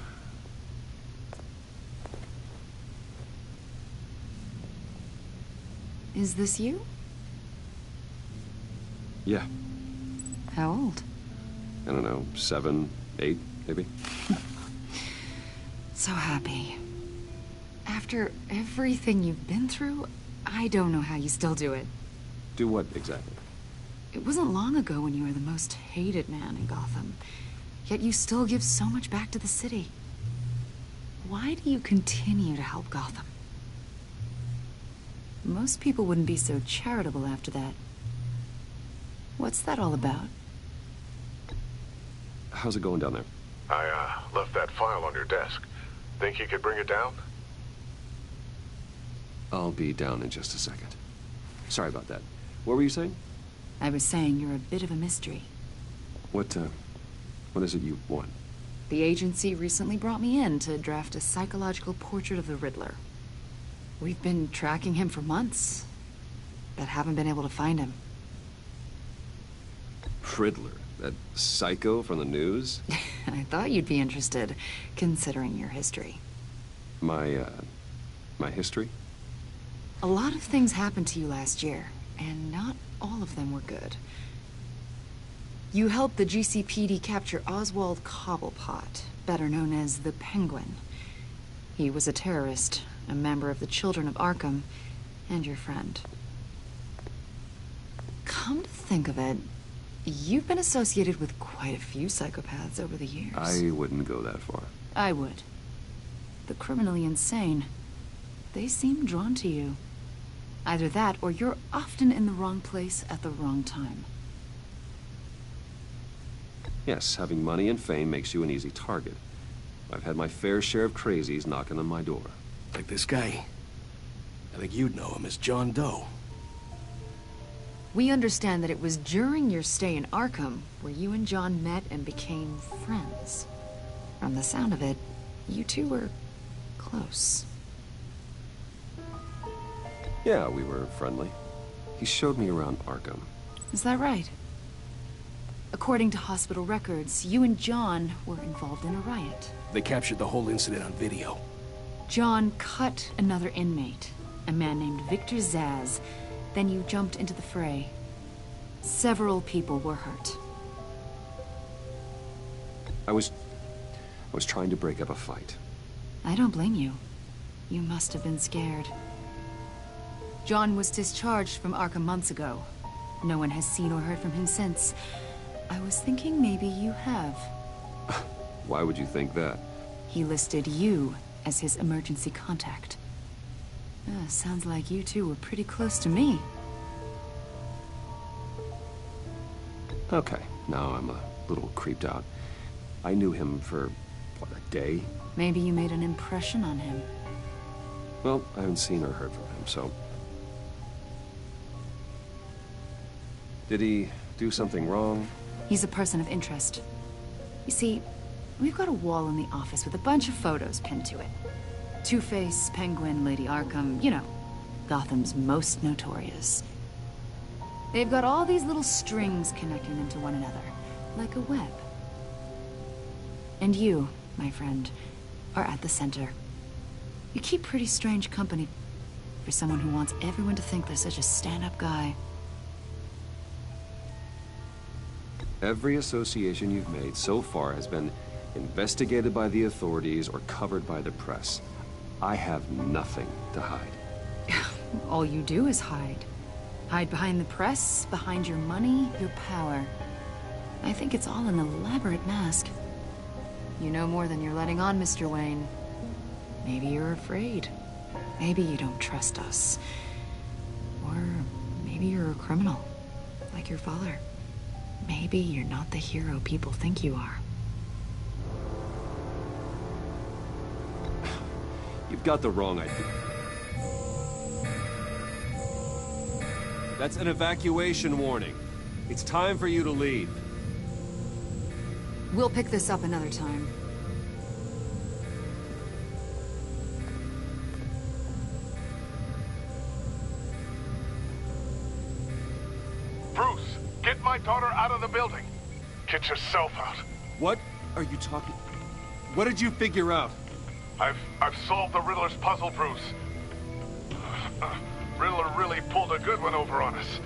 Is this you? Yeah. How old? I don't know, 7, 8, maybe? So happy. After everything you've been through, I don't know how you still do it. Do what exactly? It wasn't long ago when you were the most hated man in Gotham. Yet you still give so much back to the city. Why do you continue to help Gotham? Most people wouldn't be so charitable after that. What's that all about? How's it going down there? I, left that file on your desk. Think you could bring it down? I'll be down in just a second. Sorry about that. What were you saying? I was saying you're a bit of a mystery. What is it you want? The agency recently brought me in to draft a psychological portrait of the Riddler. We've been tracking him for months, but haven't been able to find him. Riddler? That psycho from the news? I thought you'd be interested, considering your history. My history? A lot of things happened to you last year, and not all of them were good. You helped the GCPD capture Oswald Cobblepot, better known as the Penguin. He was a terrorist, a member of the Children of Arkham, and your friend. Come to think of it, you've been associated with quite a few psychopaths over the years. I wouldn't go that far. I would. The criminally insane. They seem drawn to you. Either that, or you're often in the wrong place at the wrong time. Yes, having money and fame makes you an easy target. I've had my fair share of crazies knocking on my door. Like this guy. I think you'd know him as John Doe. We understand that it was during your stay in Arkham where you and John met and became friends. From the sound of it, you two were close. Yeah, we were friendly. He showed me around Arkham. Is that right? According to hospital records, you and John were involved in a riot. They captured the whole incident on video. John cut another inmate, a man named Victor Zsasz. Then you jumped into the fray. Several people were hurt. I was trying to break up a fight. I don't blame you. You must have been scared. John was discharged from Arkham months ago. No one has seen or heard from him since. I was thinking maybe you have. Why would you think that? He listed you as his emergency contact. Sounds like you two were pretty close to me. Okay, now I'm a little creeped out. I knew him for, what, a day? Maybe you made an impression on him. Well, I haven't seen or heard from him, so... Did he do something wrong? He's a person of interest. You see, we've got a wall in the office with a bunch of photos pinned to it. Two-Face, Penguin, Lady Arkham, you know, Gotham's most notorious. They've got all these little strings connecting them to one another, like a web. And you, my friend, are at the center. You keep pretty strange company for someone who wants everyone to think they're such a stand-up guy. Every association you've made so far has been investigated by the authorities or covered by the press. I have nothing to hide. All you do is hide. Hide behind the press, behind your money, your power. I think it's all an elaborate mask. You know more than you're letting on, Mr. Wayne. Maybe you're afraid. Maybe you don't trust us. Or maybe Maybe you're a criminal, like your father. Maybe you're not the hero people think you are. You've got the wrong idea. That's an evacuation warning. It's time for you to leave. We'll pick this up another time. Bruce, get my daughter out of the building. Get yourself out. What are you talking? What did you figure out? I've solved the Riddler's puzzle, Bruce. Riddler really pulled a good one over on us.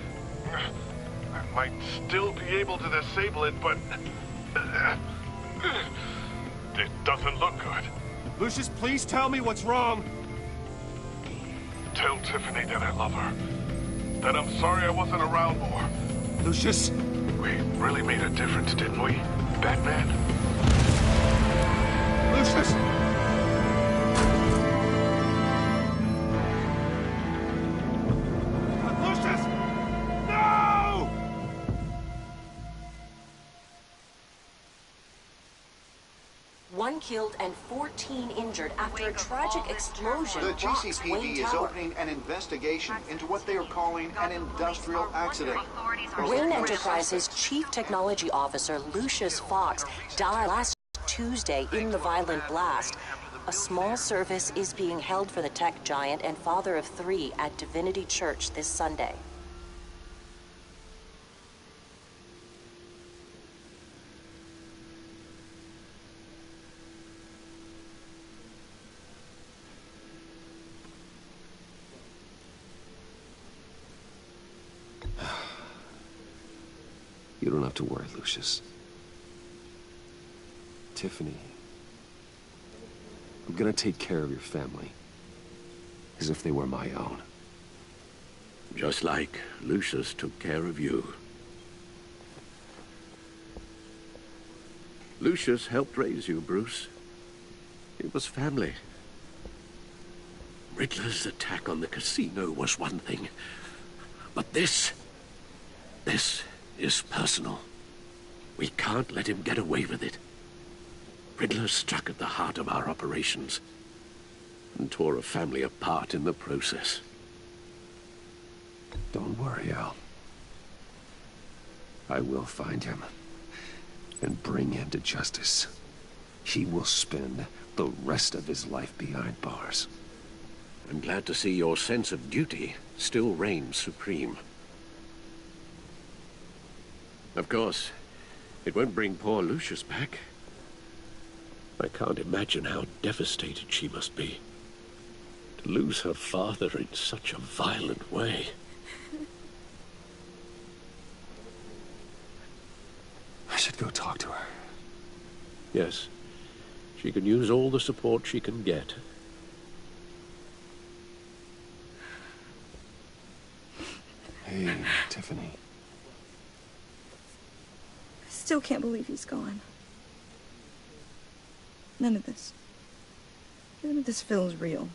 I might still be able to disable it, but it doesn't look good. Lucius, please tell me what's wrong. Tell Tiffany that I love her. That I'm sorry I wasn't around more. Lucius? We really made a difference, didn't we, Batman? Lucius! Lucius! No! One killed and 14 injured after a tragic explosion. The rocks GCPD Wayne is Tower. opening an investigation into what they are calling an industrial accident. Wayne Enterprises Chief Technology Officer Lucius Fox died last Tuesday in the violent blast. A small service is being held for the tech giant and father of 3 at Divinity Church this Sunday. You don't have to worry, Lucius. Tiffany, I'm gonna take care of your family. As if they were my own. Just like Lucius took care of you. Lucius helped raise you, Bruce. It was family. Riddler's attack on the casino was one thing. But this is personal. We can't let him get away with it. Riddler struck at the heart of our operations and tore a family apart in the process. Don't worry, Al. I will find him and bring him to justice. He will spend the rest of his life behind bars. I'm glad to see your sense of duty still reigns supreme. Of course, it won't bring poor Lucius back. I can't imagine how devastated she must be. To lose her father in such a violent way. I should go talk to her. Yes, she can use all the support she can get. Hey, Tiffany. I still can't believe he's gone. None of this feels real.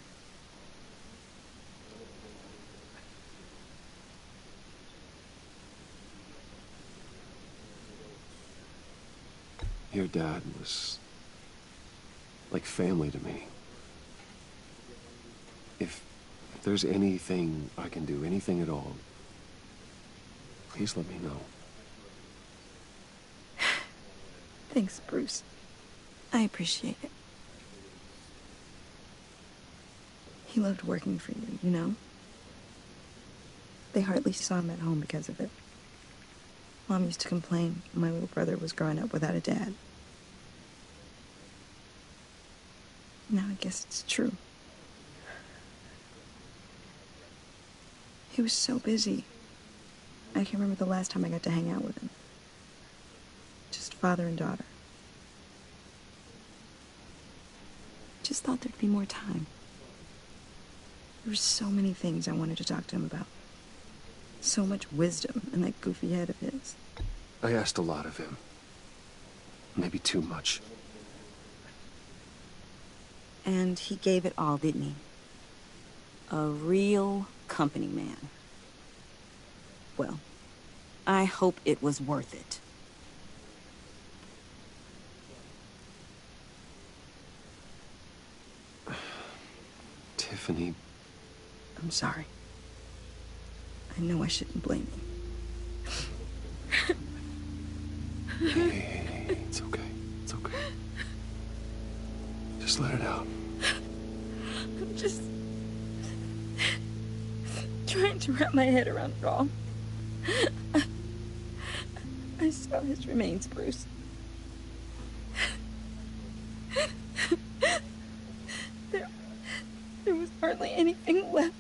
Your dad was like family to me. If there's anything I can do, anything at all, please let me know. Thanks, Bruce. I appreciate it. He loved working for you, you know? They hardly saw him at home because of it. Mom used to complain my little brother was growing up without a dad. Now I guess it's true. He was so busy. I can't remember the last time I got to hang out with him. Just father and daughter. Just thought there'd be more time. There were so many things I wanted to talk to him about. So much wisdom in that goofy head of his. I asked a lot of him. Maybe too much. And he gave it all, didn't he? A real company man. Well, I hope it was worth it. Tiffany... I'm sorry. I know I shouldn't blame you. Hey, it's okay. It's okay. Just let it out. I'm just... trying to wrap my head around it all. I saw his remains, Bruce. There was hardly anything left.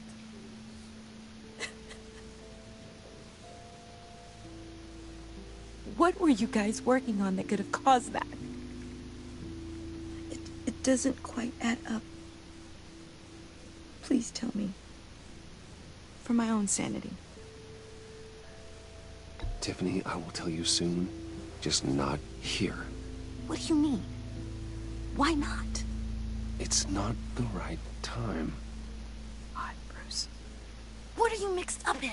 What were you guys working on that could have caused that? It doesn't quite add up. Please tell me. For my own sanity. Tiffany, I will tell you soon. Just not here. What do you mean? Why not? It's not the right time. Why, Bruce? What are you mixed up in?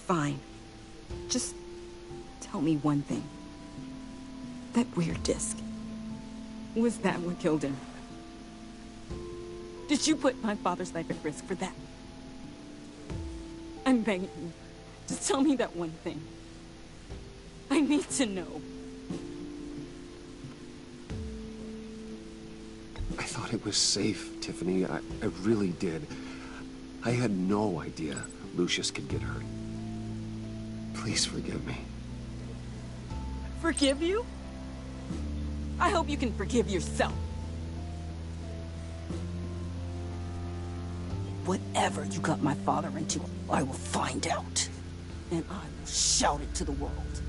Fine. Just tell me one thing. That weird disc. Was that what killed him? Did you put my father's life at risk for that? I'm begging you. Just tell me that one thing. I need to know. I thought it was safe, Tiffany. I really did. I had no idea Lucius could get hurt. Please forgive me. Forgive you? I hope you can forgive yourself. Whatever you got my father into, I will find out. And I will shout it to the world.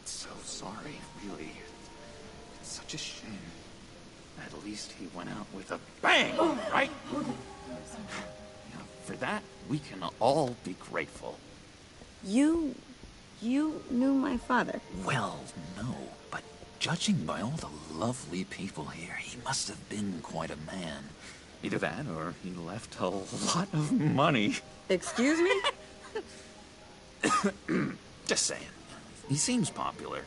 So sorry, really. It's such a shame. At least he went out with a bang, right? Yeah, for that, we can all be grateful. You knew my father? Well, no, but judging by all the lovely people here, he must have been quite a man. Either that, or he left a lot of money. Excuse me? Just saying. He seems popular.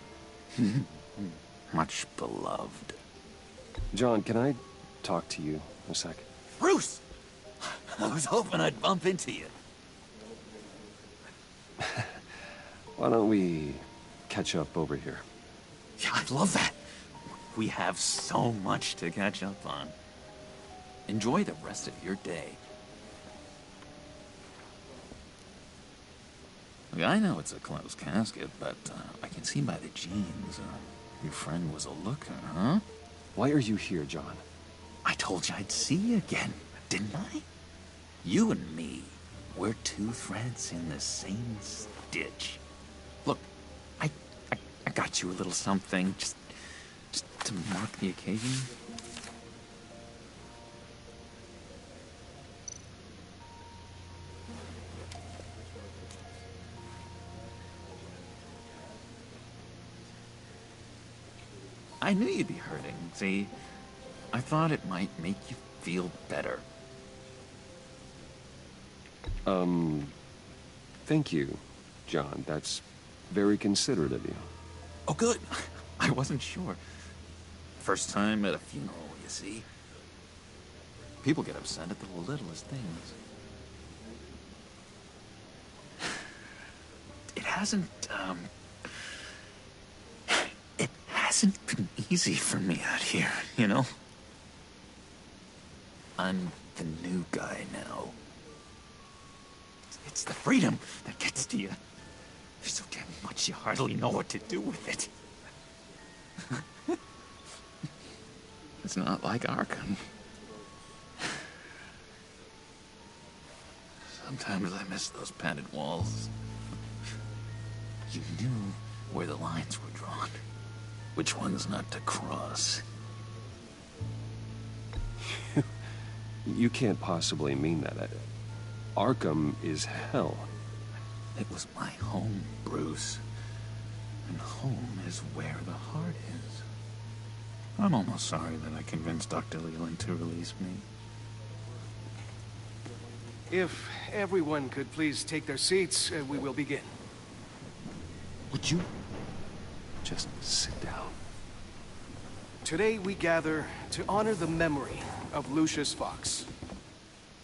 Much beloved. John, can I talk to you a sec? Bruce! I was hoping I'd bump into you. Why don't we catch up over here? Yeah, I'd love that. We have so much to catch up on. Enjoy the rest of your day. Look, I know it's a closed casket, but I can see by the jeans, your friend was a looker, huh? Why are you here, John? I told you I'd see you again, didn't I? You and me, we're two threads in the same stitch. Look, I got you a little something, just to mark the occasion. I knew you'd be hurting, see? I thought it might make you feel better. Thank you, John. That's very considerate of you. Oh, good. I wasn't sure. First time at a funeral, you see. People get upset at the littlest things. It hasn't been easy for me out here, you know? I'm the new guy now. It's the freedom that gets to you. There's so damn much you hardly know what to do with it. It's not like Arkham. Sometimes I miss those padded walls. You knew where the lines were drawn. Which ones not to cross. You can't possibly mean that. Arkham is hell. It was my home, Bruce. And home is where the heart is. I'm almost sorry that I convinced Dr. Leland to release me. If everyone could please take their seats, we will begin. Would you? Just sit down. Today we gather to honor the memory of Lucius Fox.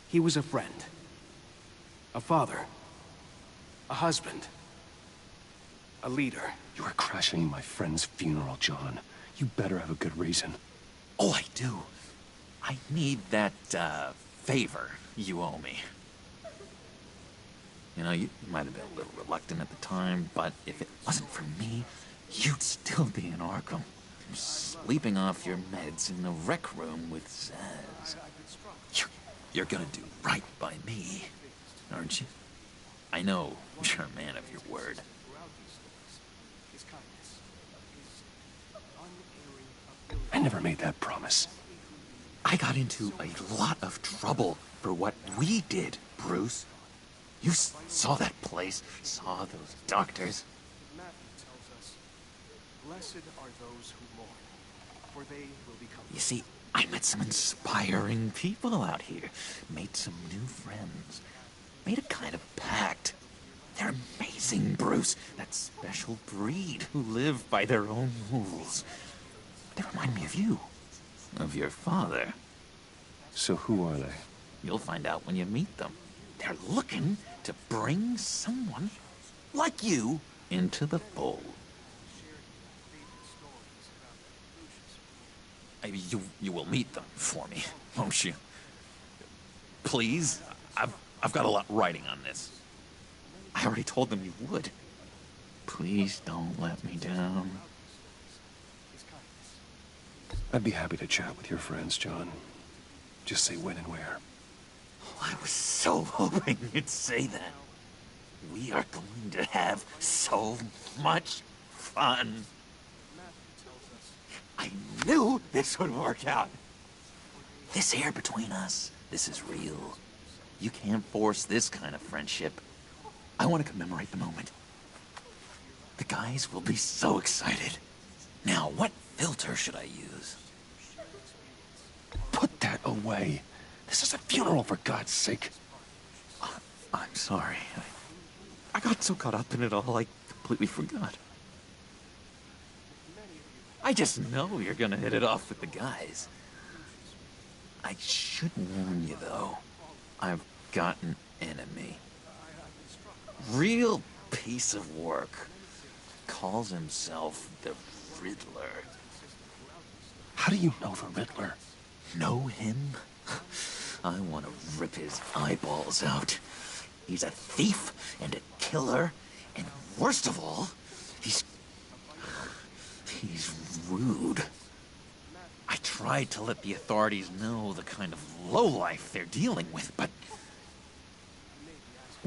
He was a friend, a father, a husband, a leader. You are crashing my friend's funeral, John. You better have a good reason. Oh, I do. I need that, favor you owe me. You know, you might have been a little reluctant at the time, but if it wasn't for me, you'd still be in Arkham. Sleeping off your meds in the rec room with Zaz. You're gonna do right by me, aren't you? I know you're a man of your word. I never made that promise. I got into a lot of trouble for what we did, Bruce. You saw that place, saw those doctors. Matthew tells us, "Blessed are those who mourn, for they will become..." You see, I met some inspiring people out here. Made some new friends. Made a kind of pact. They're amazing, Bruce. That special breed who live by their own rules. They remind me of you. Of your father. So who are they? You'll find out when you meet them. They're looking to bring someone like you into the fold. You will meet them for me, won't you? Please? I've got a lot writing on this. I already told them you would. Please don't let me down. I'd be happy to chat with your friends, John. Just say when and where. I was so hoping you'd say that. We are going to have so much fun. I knew this would work out. This air between us, this is real. You can't force this kind of friendship. I want to commemorate the moment. The guys will be so excited. Now, what filter should I use? Put that away. This is a funeral, for God's sake. I'm sorry. I got so caught up in it all, I completely forgot. I just know you're gonna hit it off with the guys. I should warn you, though. I've got an enemy. Real piece of work. Calls himself the Riddler. How do you know the Riddler? Know him? I want to rip his eyeballs out. He's a thief and a killer, and worst of all, he's rude. I tried to let the authorities know the kind of lowlife they're dealing with, but...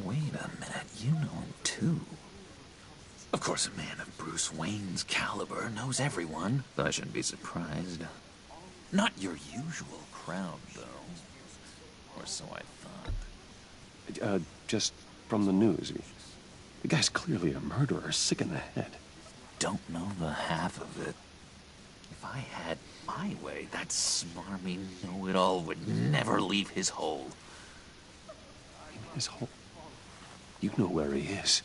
Wait a minute, you know him too. Of course, a man of Bruce Wayne's caliber knows everyone, so I shouldn't be surprised. Not your usual crowd, though. Or so I thought. Just from the news. The guy's clearly a murderer, sick in the head. Don't know the half of it. If I had my way, that smarmy know-it-all would never leave his hole. His hole? You know where he is.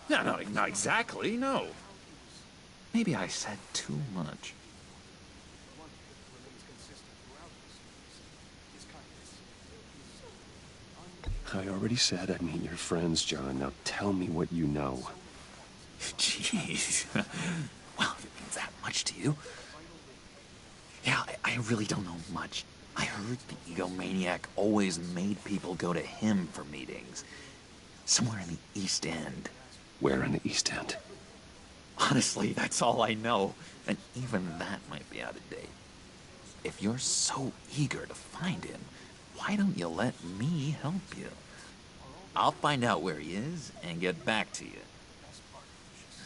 No, not exactly, no. Maybe I said too much. I already said I'd meet your friends, John. Now tell me what you know. Jeez. Well, if it means that much to you. Yeah, I really don't know much. I heard the egomaniac always made people go to him for meetings. Somewhere in the East End. Where in the East End? Honestly, that's all I know. And even that might be out of date. If you're so eager to find him, why don't you let me help you? I'll find out where he is and get back to you.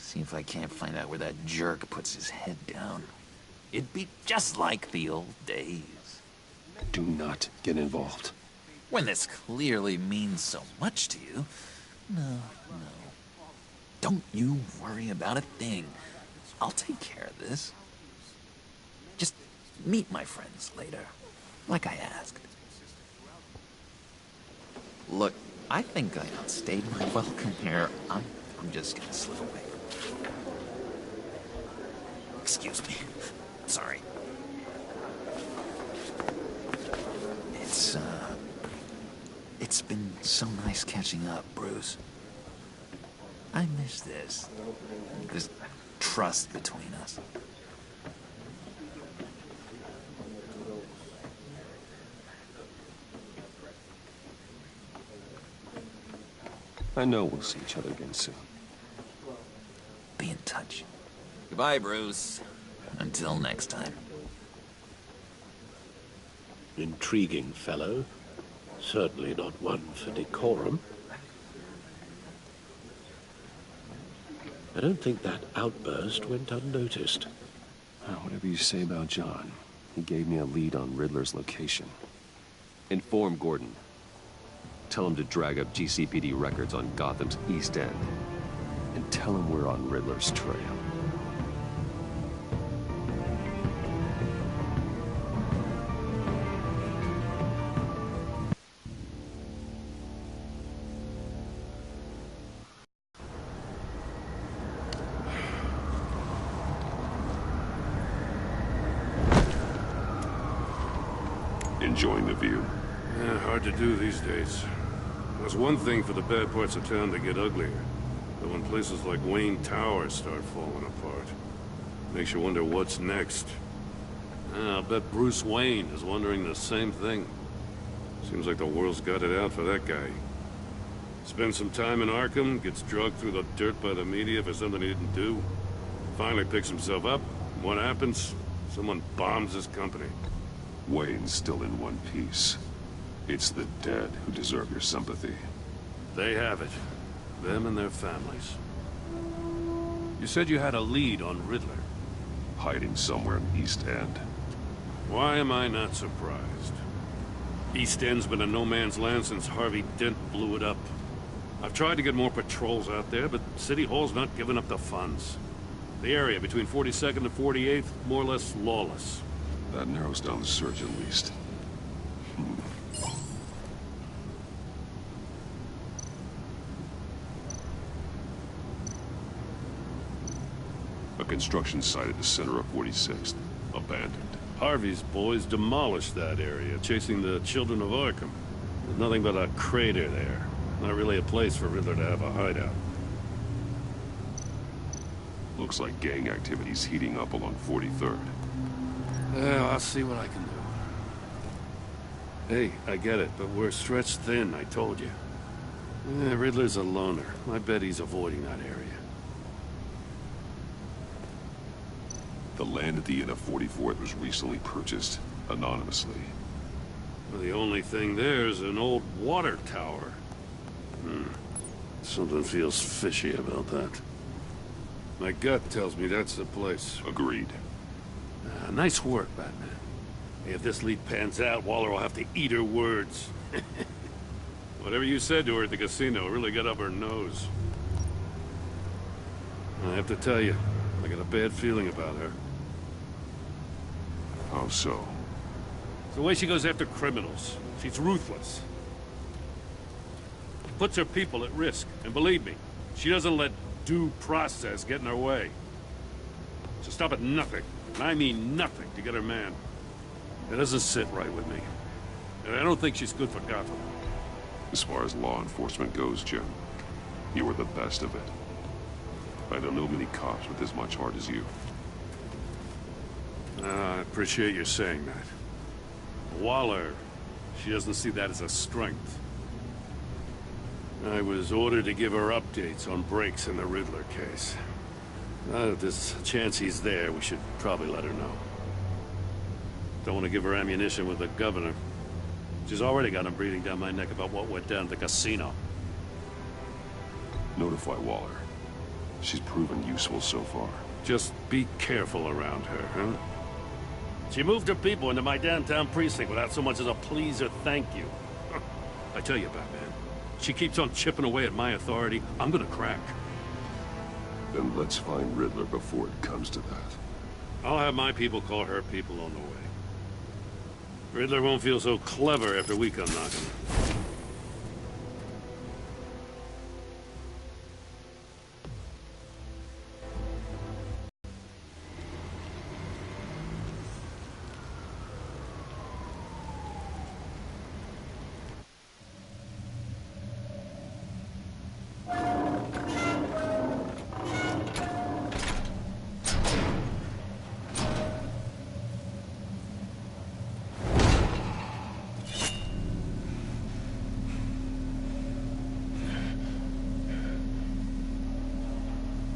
See if I can't find out where that jerk puts his head down. It'd be just like the old days. Do not get involved. When this clearly means so much to you, No. Don't you worry about a thing. I'll take care of this. Just meet my friends later, like I asked. Look, I think I outstayed my welcome here. I'm just gonna slip away. Excuse me. Sorry. It's been so nice catching up, Bruce. I miss this trust between us. I know we'll see each other again soon. Be in touch. Goodbye, Bruce. Until next time. Intriguing fellow. Certainly not one for decorum. I don't think that outburst went unnoticed. Whatever you say about John, he gave me a lead on Riddler's location. Inform Gordon. Tell him to drag up GCPD records on Gotham's East End. And tell him we're on Riddler's trail. Enjoying the view? Yeah, hard to do these days. There's one thing for the bad parts of town to get uglier. But when places like Wayne Tower start falling apart, makes you wonder what's next. I'll bet Bruce Wayne is wondering the same thing. Seems like the world's got it out for that guy. Spends some time in Arkham, gets drugged through the dirt by the media for something he didn't do. Finally picks himself up. What happens? Someone bombs his company. Wayne's still in one piece. It's the dead who deserve your sympathy. They have it. Them and their families. You said you had a lead on Riddler. Hiding somewhere in East End. Why am I not surprised? East End's been a no-man's land since Harvey Dent blew it up. I've tried to get more patrols out there, but City Hall's not giving up the funds. The area between 42nd and 48th, more or less lawless. That narrows down the search at least. A construction site at the center of 46th. Abandoned. Harvey's boys demolished that area, chasing the children of Arkham. There's nothing but a crater there. Not really a place for Riddler to have a hideout. Looks like gang activity's heating up along 43rd. Well, I'll see what I can do. Hey, I get it, but we're stretched thin, I told you. Riddler's a loner. I bet he's avoiding that area. The land at the end of 44th was recently purchased, anonymously. Well, the only thing there is an old water tower. Something feels fishy about that. My gut tells me that's the place. Agreed. Nice work, Batman. If this lead pans out, Waller will have to eat her words. Whatever you said to her at the casino really got up her nose. I have to tell you, I got a bad feeling about her. How so? It's the way she goes after criminals. She's ruthless. Puts her people at risk. And believe me, she doesn't let due process get in her way. She'll stop at nothing. And I mean nothing to get her man. It doesn't sit right with me. And I don't think she's good for Gotham. As far as law enforcement goes, Jim, you were the best of it. I don't know many cops with as much heart as you. I appreciate you saying that. Waller, she doesn't see that as a strength. I was ordered to give her updates on breaks in the Riddler case. If there's a chance he's there, we should probably let her know. Don't want to give her ammunition with the governor. She's already got him breathing down my neck about what went down at the casino. Notify Waller. She's proven useful so far. Just be careful around her, huh? She moved her people into my downtown precinct without so much as a please or thank you. I tell you, Batman, She keeps on chipping away at my authority. I'm gonna crack. Then let's find Riddler before it comes to that. I'll have my people call her people on the way. Riddler won't feel so clever after we come knocking.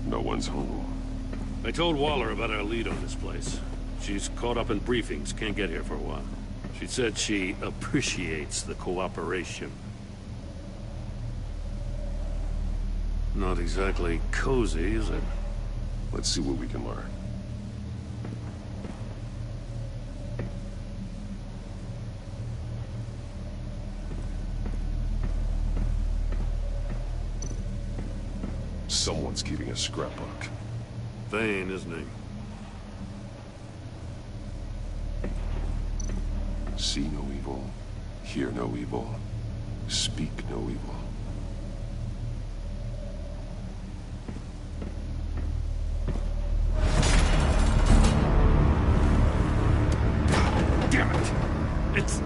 No one's home. I told Waller about our lead on this place. She's caught up in briefings, can't get here for a while. She said she appreciates the cooperation. Not exactly cozy, is it? Let's see what we can learn. Someone's keeping a scrapbook. Vane, isn't he? See no evil, hear no evil, speak no evil. Damn it!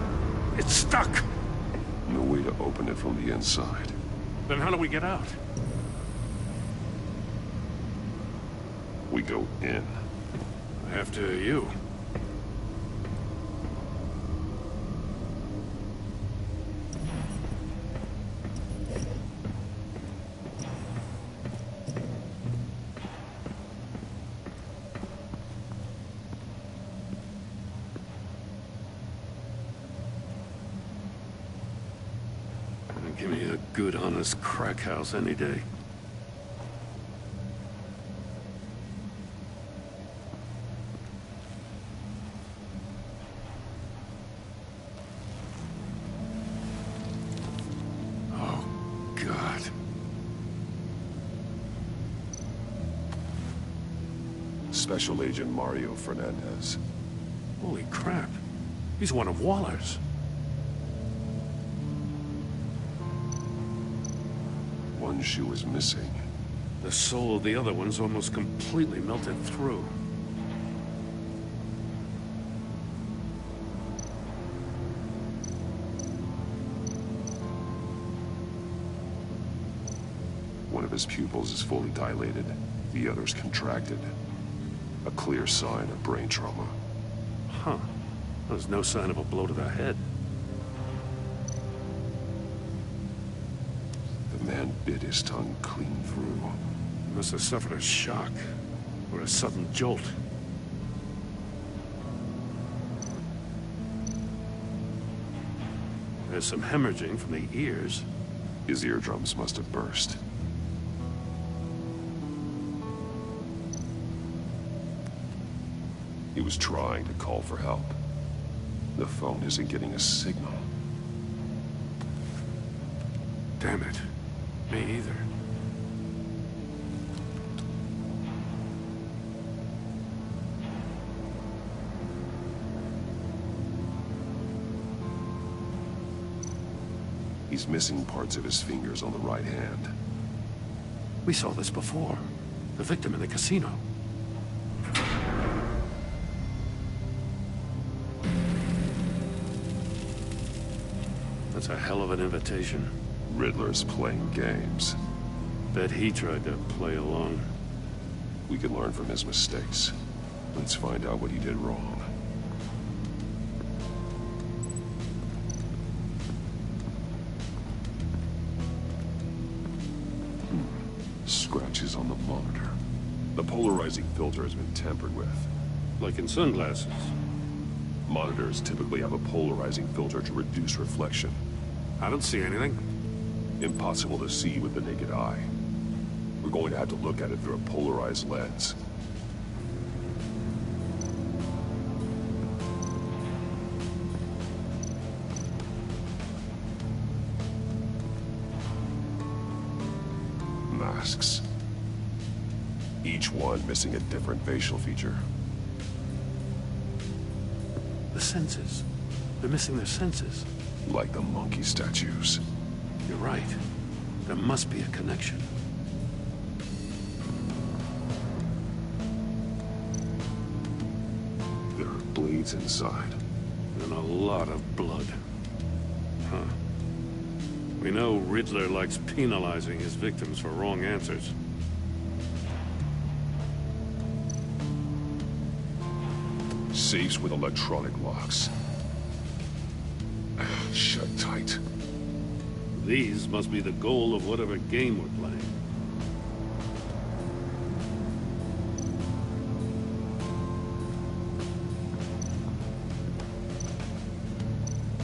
It's stuck! No way to open it from the inside. Then how do we get out? We go in. After you. Give me a good, honest crack house any day. Oh, God. Special Agent Mario Fernandez. Holy crap. He's one of Waller's. One shoe is missing. The soul of the other one's almost completely melted through. One of his pupils is fully dilated. The other's contracted. A clear sign of brain trauma. Huh. There's no sign of a blow to the head. The man bit his tongue clean through. He must have suffered a shock, or a sudden jolt. There's some hemorrhaging from the ears. His eardrums must have burst. He was trying to call for help. The phone isn't getting a signal. Damn it. Me either. He's missing parts of his fingers on the right hand. We saw this before. The victim in the casino. That's a hell of an invitation. Riddler's playing games. Bet he tried to play along. We can learn from his mistakes. Let's find out what he did wrong. Scratches on the monitor. The polarizing filter has been tampered with. Like in sunglasses. Monitors typically have a polarizing filter to reduce reflection. I don't see anything. Impossible to see with the naked eye. We're going to have to look at it through a polarized lens. masks. Each one missing a different facial feature. The senses. They're missing their senses. Like the monkey statues. You're right. There must be a connection. There are blades inside. And a lot of blood. Huh. We know Riddler likes penalizing his victims for wrong answers. Safes with electronic locks. Shut tight. These must be the goal of whatever game we're playing.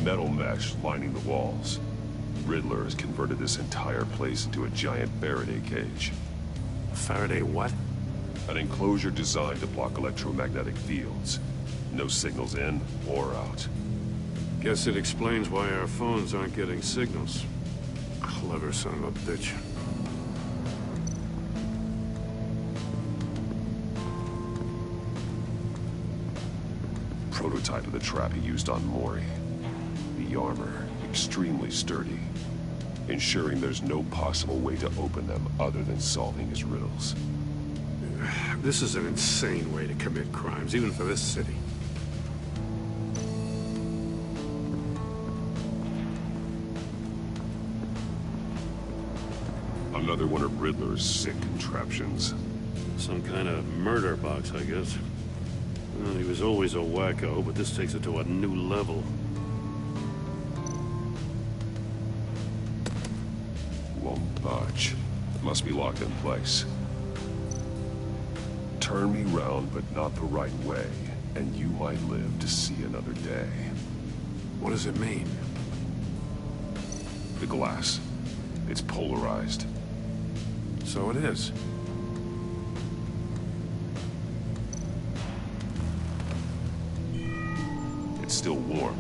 Metal mesh lining the walls. Riddler has converted this entire place into a giant Faraday cage. Faraday what? An enclosure designed to block electromagnetic fields. No signals in or out. Guess it explains why our phones aren't getting signals. Clever son of a bitch. Prototype of the trap he used on Mori. The armor, extremely sturdy, ensuring there's no possible way to open them other than solving his riddles. This is an insane way to commit crimes, even for this city. Another one of Riddler's sick contraptions. Some kind of murder box, I guess. Well, he was always a wacko, but this takes it to a new level. Won't budge. Must be locked in place. Turn me round, but not the right way, and you might live to see another day. What does it mean? The glass. It's polarized. So it is. It's still warm.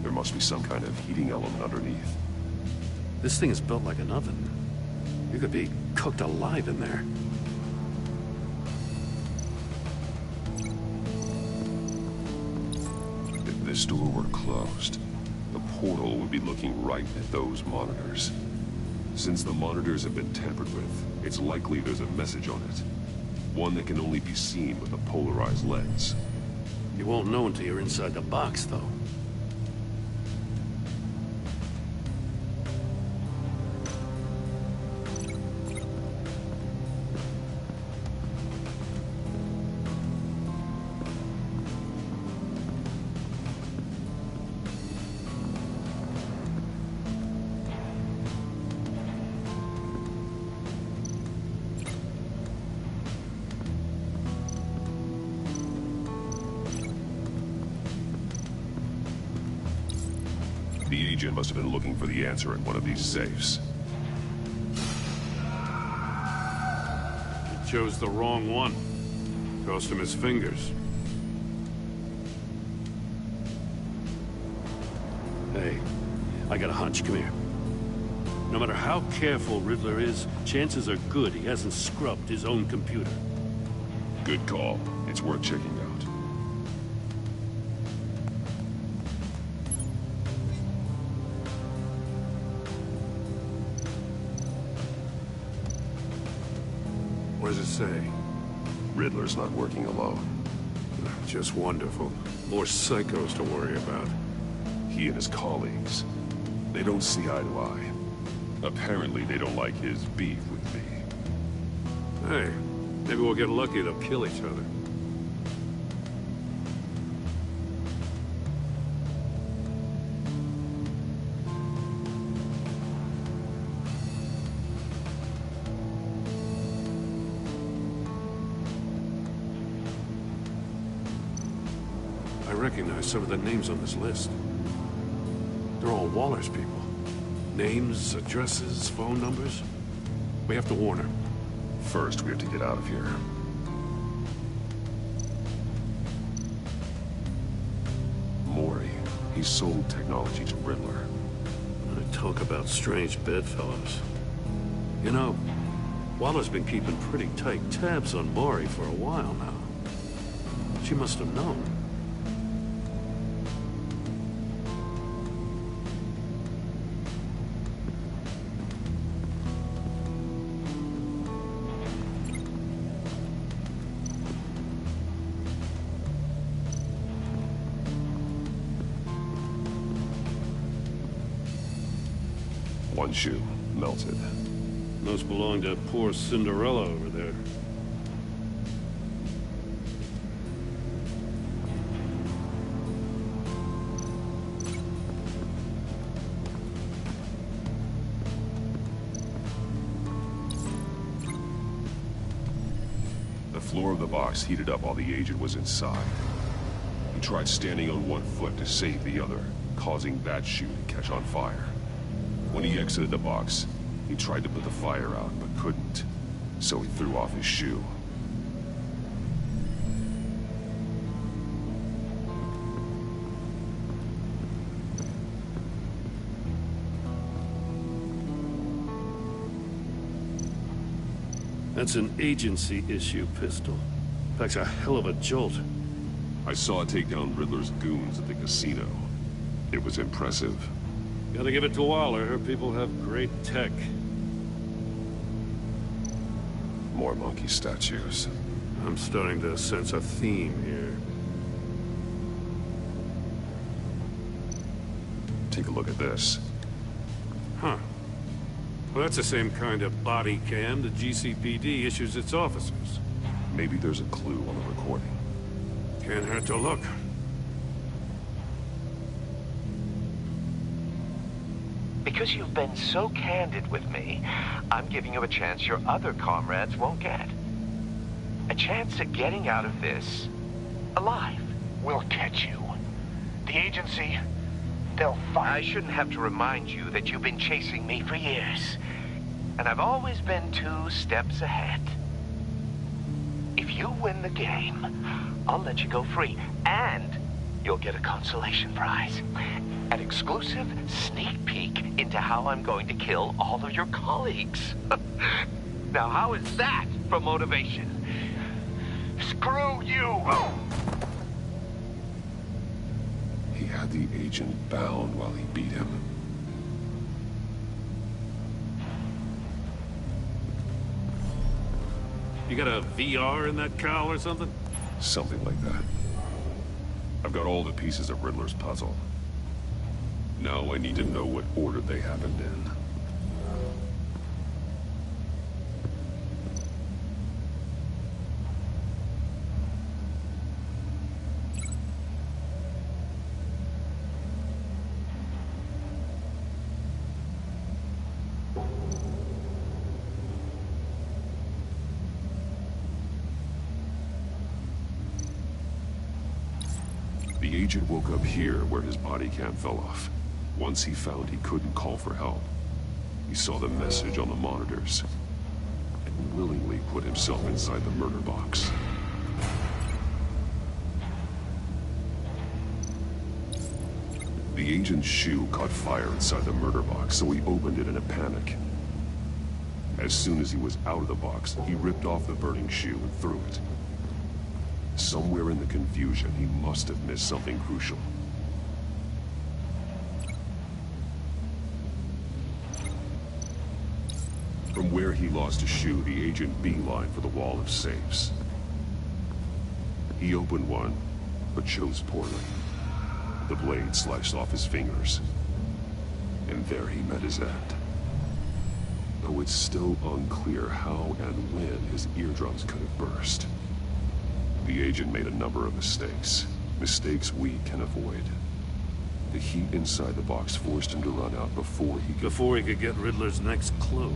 There must be some kind of heating element underneath. This thing is built like an oven. You could be cooked alive in there. If this door were closed, the portal would be looking right at those monitors. Since the monitors have been tampered with, it's likely there's a message on it. One that can only be seen with a polarized lens. You won't know until you're inside the box, though. The agent must have been looking for the answer in one of these safes. He chose the wrong one. Cost him his fingers. Hey, I got a hunch. Come here. No matter how careful Riddler is, chances are good he hasn't scrubbed his own computer. Good call. It's worth checking out. What does it say? Riddler's not working alone. Just wonderful. More psychos to worry about. He and his colleagues. They don't see eye to eye. Apparently they don't like his beef with me. Hey, maybe we'll get lucky they'll kill each other. I recognize some of the names on this list. They're all Waller's people. Names, addresses, phone numbers. We have to warn her. First, we have to get out of here. Mori. He sold technology to Riddler. I talk about strange bedfellows. You know, Waller's been keeping pretty tight tabs on Maury for a while now. She must have known. One shoe, melted. Those belong to poor Cinderella over there. The floor of the box heated up while the agent was inside. He tried standing on one foot to save the other, causing that shoe to catch on fire. When he exited the box, he tried to put the fire out, but couldn't, so he threw off his shoe. That's an agency-issue pistol. Packs a hell of a jolt. I saw it take down Riddler's goons at the casino. It was impressive. Gotta give it to Waller. Her people have great tech. More monkey statues. I'm starting to sense a theme here. Take a look at this. Huh. Well, that's the same kind of body cam the GCPD issues its officers. Maybe there's a clue on the recording. Can't hurt to look. Because you've been so candid with me, I'm giving you a chance your other comrades won't get. A chance at getting out of this alive. We'll catch you. The agency, they'll find... I shouldn't have to remind you that you've been chasing me for years. And I've always been 2 steps ahead. If you win the game, I'll let you go free. And you'll get a consolation prize. An exclusive sneak peek into how I'm going to kill all of your colleagues. Now, how is that for motivation? Screw you! He had the agent bound while he beat him. You got a VR in that cowl or something? Something like that. I've got all the pieces of Riddler's puzzle. Now I need to know what order they happened in. The agent woke up here where his body cam fell off. Once he found he couldn't call for help, he saw the message on the monitors and willingly put himself inside the murder box. The agent's shoe caught fire inside the murder box, so he opened it in a panic. As soon as he was out of the box, he ripped off the burning shoe and threw it. Somewhere in the confusion, he must have missed something crucial. From where he lost a shoe, the agent beelined for the wall of safes. He opened one, but chose poorly. The blade sliced off his fingers. And there he met his end. Though it's still unclear how and when his eardrums could have burst. The agent made a number of mistakes. Mistakes we can avoid. The heat inside the box forced him to run out before he could get Riddler's next clue.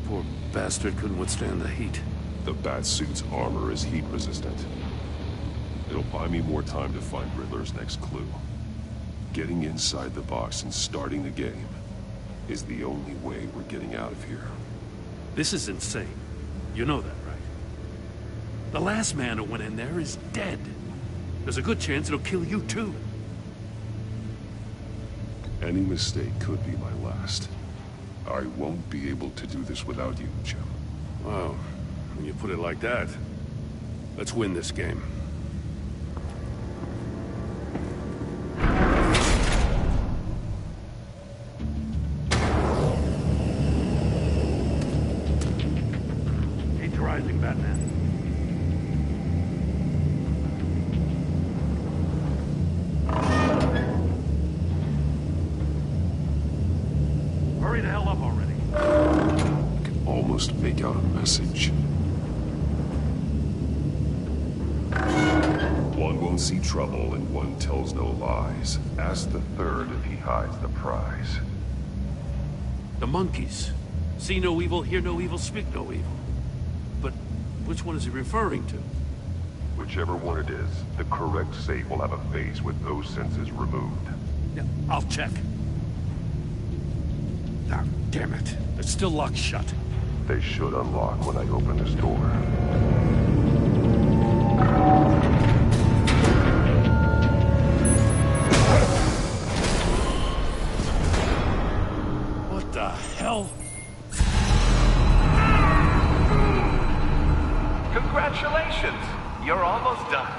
Poor bastard couldn't withstand the heat. The Batsuit's armor is heat resistant. It'll buy me more time to find Riddler's next clue. Getting inside the box and starting the game is the only way we're getting out of here. This is insane. You know that, right? The last man who went in there is dead. There's a good chance it'll kill you too. Any mistake could be my last. I won't be able to do this without you, Jim. Wow, when you put it like that, let's win this game. Keep rising, Batman. Hurry the hell up already. I can almost make out a message. One won't see trouble and one tells no lies. Ask the third if he hides the prize. The monkeys. See no evil, hear no evil, speak no evil. But which one is he referring to? Whichever one it is, the correct safe will have a face with those senses removed. Yeah, I'll check. Ah, damn it. It's still locked shut. They should unlock when I open this door. What the hell? Congratulations! You're almost done.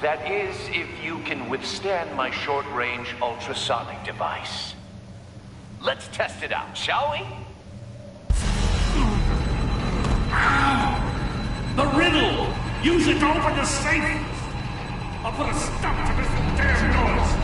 That is, if you can withstand my short-range ultrasonic device. Let's test it out, shall we? The riddle! Use it to open the safe! I'll put a stop to this damn noise!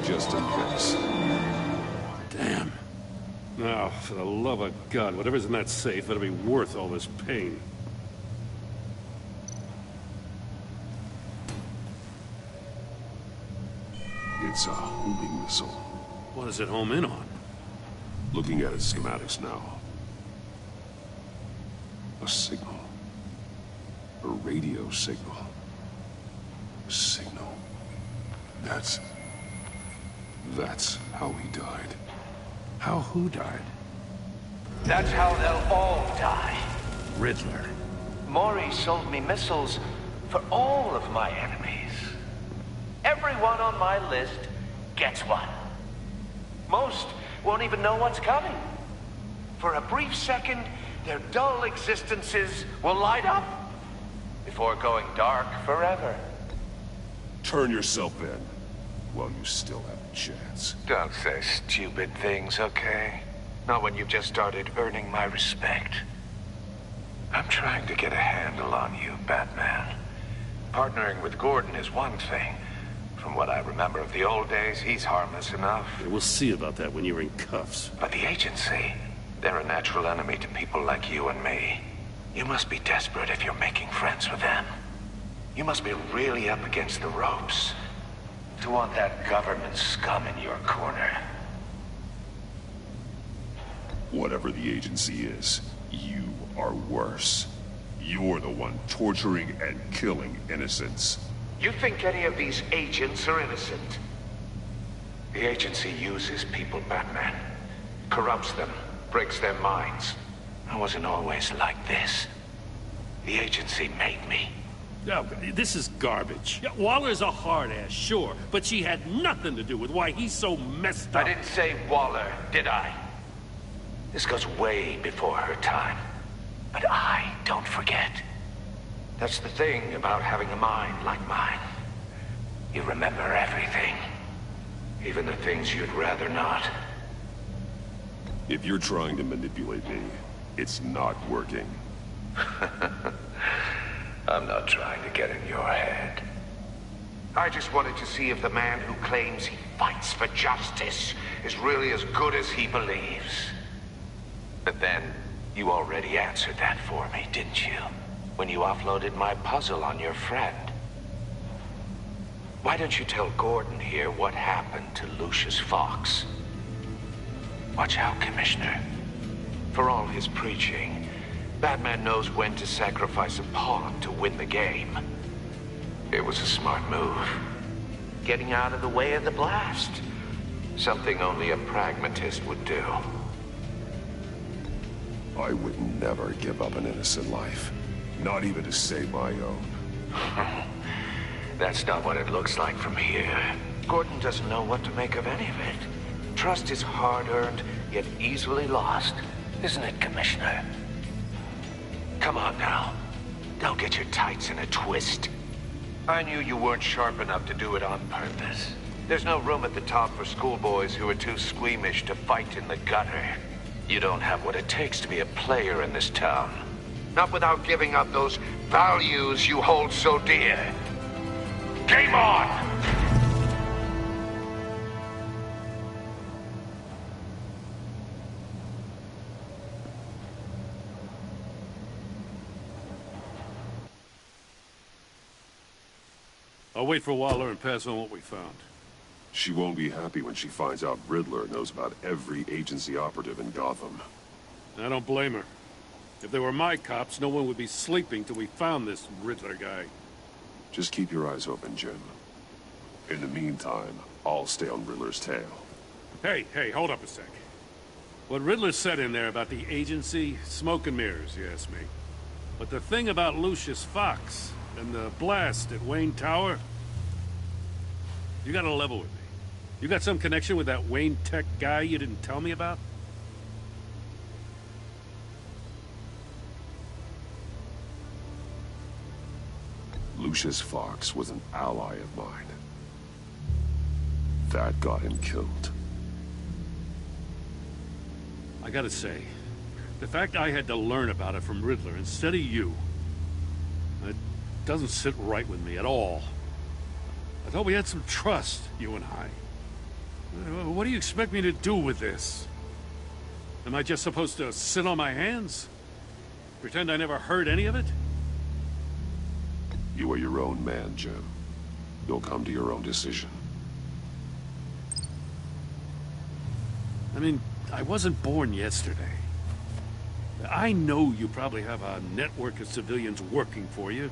Just in case. Damn. Now, for the love of God, whatever's in that safe better be worth all this pain. It's a homing missile. What does it home in on? Looking at its schematics now. A signal. A radio signal. A signal. That's how he died. How who died? That's how they'll all die. Riddler. Maury sold me missiles for all of my enemies. Everyone on my list gets one. Most won't even know what's coming. For a brief second, their dull existences will light up before going dark forever. Turn yourself in while you still have a chance. Don't say stupid things, okay? Not when you've just started earning my respect. I'm trying to get a handle on you, Batman. Partnering with Gordon is one thing. From what I remember of the old days, he's harmless enough. Yeah, we'll see about that when you're in cuffs. But the agency, they're a natural enemy to people like you and me. You must be desperate if you're making friends with them. You must be really up against the ropes to want that government scum in your corner. Whatever the agency is, you are worse. You're the one torturing and killing innocents. You think any of these agents are innocent? The agency uses people, Batman. Corrupts them, breaks their minds. I wasn't always like this. The agency made me. Oh, this is garbage. Yeah, Waller's a hard-ass, sure, but she had nothing to do with why he's so messed up. I didn't say Waller, did I? This goes way before her time. But I don't forget. That's the thing about having a mind like mine. You remember everything. Even the things you'd rather not. If you're trying to manipulate me, it's not working. I'm not trying to get in your head. I just wanted to see if the man who claims he fights for justice is really as good as he believes. But then, you already answered that for me, didn't you? When you offloaded my puzzle on your friend. Why don't you tell Gordon here what happened to Lucius Fox? Watch out, Commissioner. For all his preaching, Batman knows when to sacrifice a pawn to win the game. It was a smart move. Getting out of the way of the blast. Something only a pragmatist would do. I would never give up an innocent life. Not even to save my own. That's not what it looks like from here. Gordon doesn't know what to make of any of it. Trust is hard-earned, yet easily lost. Isn't it, Commissioner? Come on now. Don't get your tights in a twist. I knew you weren't sharp enough to do it on purpose. There's no room at the top for schoolboys who are too squeamish to fight in the gutter. You don't have what it takes to be a player in this town. Not without giving up those values you hold so dear. Game on! I'll wait for Waller and pass on what we found. She won't be happy when she finds out Riddler knows about every agency operative in Gotham. I don't blame her. If they were my cops, no one would be sleeping till we found this Riddler guy. Just keep your eyes open, Jim. In the meantime, I'll stay on Riddler's tail. Hey, hold up a sec. What Riddler said in there about the agency, smoke and mirrors, you ask me. But the thing about Lucius Fox and the blast at Wayne Tower, you gotta level with me. You got some connection with that Wayne Tech guy you didn't tell me about? Lucius Fox was an ally of mine. That got him killed. I gotta say, the fact I had to learn about it from Riddler instead of you, it doesn't sit right with me at all. I thought we had some trust, you and I. What do you expect me to do with this? Am I just supposed to sit on my hands? Pretend I never heard any of it? You are your own man, Jim. You'll come to your own decision. I mean, I wasn't born yesterday. I know you probably have a network of civilians working for you.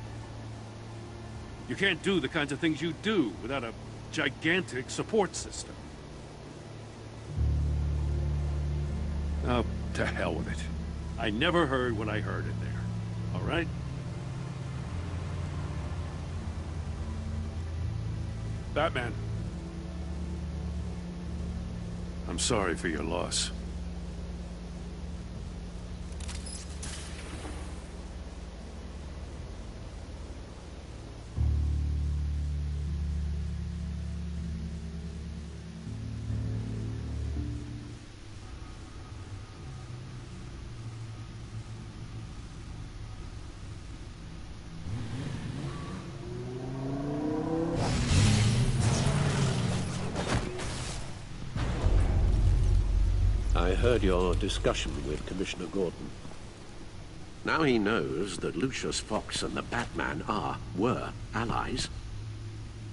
You can't do the kinds of things you do without a gigantic support system. Oh, to hell with it. I never heard what I heard in there. All right? Batman. I'm sorry for your loss. I heard your discussion with Commissioner Gordon. Now he knows that Lucius Fox and the Batman were allies.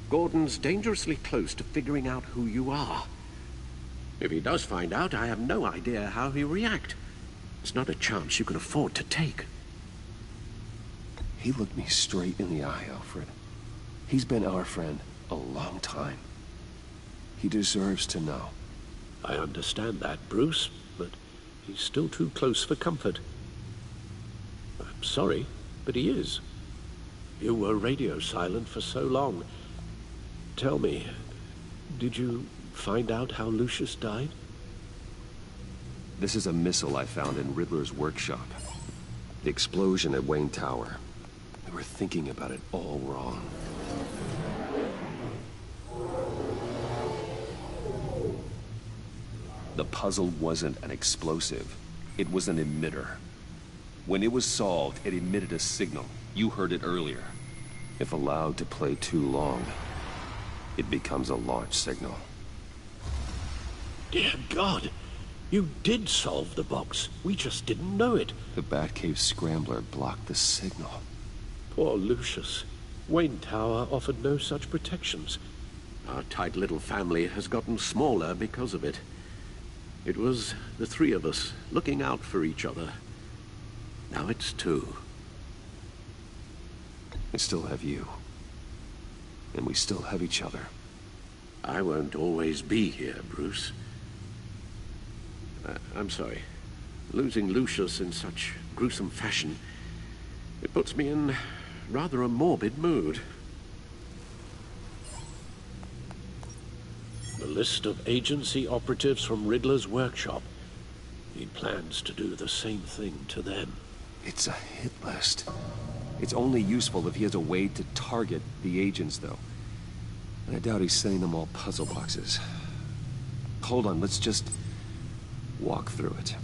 Gordon's dangerously close to figuring out who you are. If he does find out, I have no idea how he'll react. It's not a chance you can afford to take. He looked me straight in the eye, Alfred. He's been our friend a long time. He deserves to know. I understand that, Bruce, but he's still too close for comfort. I'm sorry, but he is. You were radio silent for so long. Tell me, did you find out how Lucius died? This is a missile I found in Riddler's workshop. The explosion at Wayne Tower. We were thinking about it all wrong. The puzzle wasn't an explosive. It was an emitter. When it was solved, it emitted a signal. You heard it earlier. If allowed to play too long, it becomes a launch signal. Dear God, you did solve the box. We just didn't know it. The Batcave scrambler blocked the signal. Poor Lucius. Wayne Tower offered no such protections. Our tight little family has gotten smaller because of it. It was the three of us looking out for each other. Now it's two. I still have you. And we still have each other. I won't always be here, Bruce. I'm sorry. Losing Lucius in such gruesome fashion, it puts me in rather a morbid mood. The list of agency operatives from Riddler's workshop. He plans to do the same thing to them. It's a hit list. It's only useful if he has a way to target the agents, though. And I doubt he's sending them all puzzle boxes. Hold on, let's just walk through it.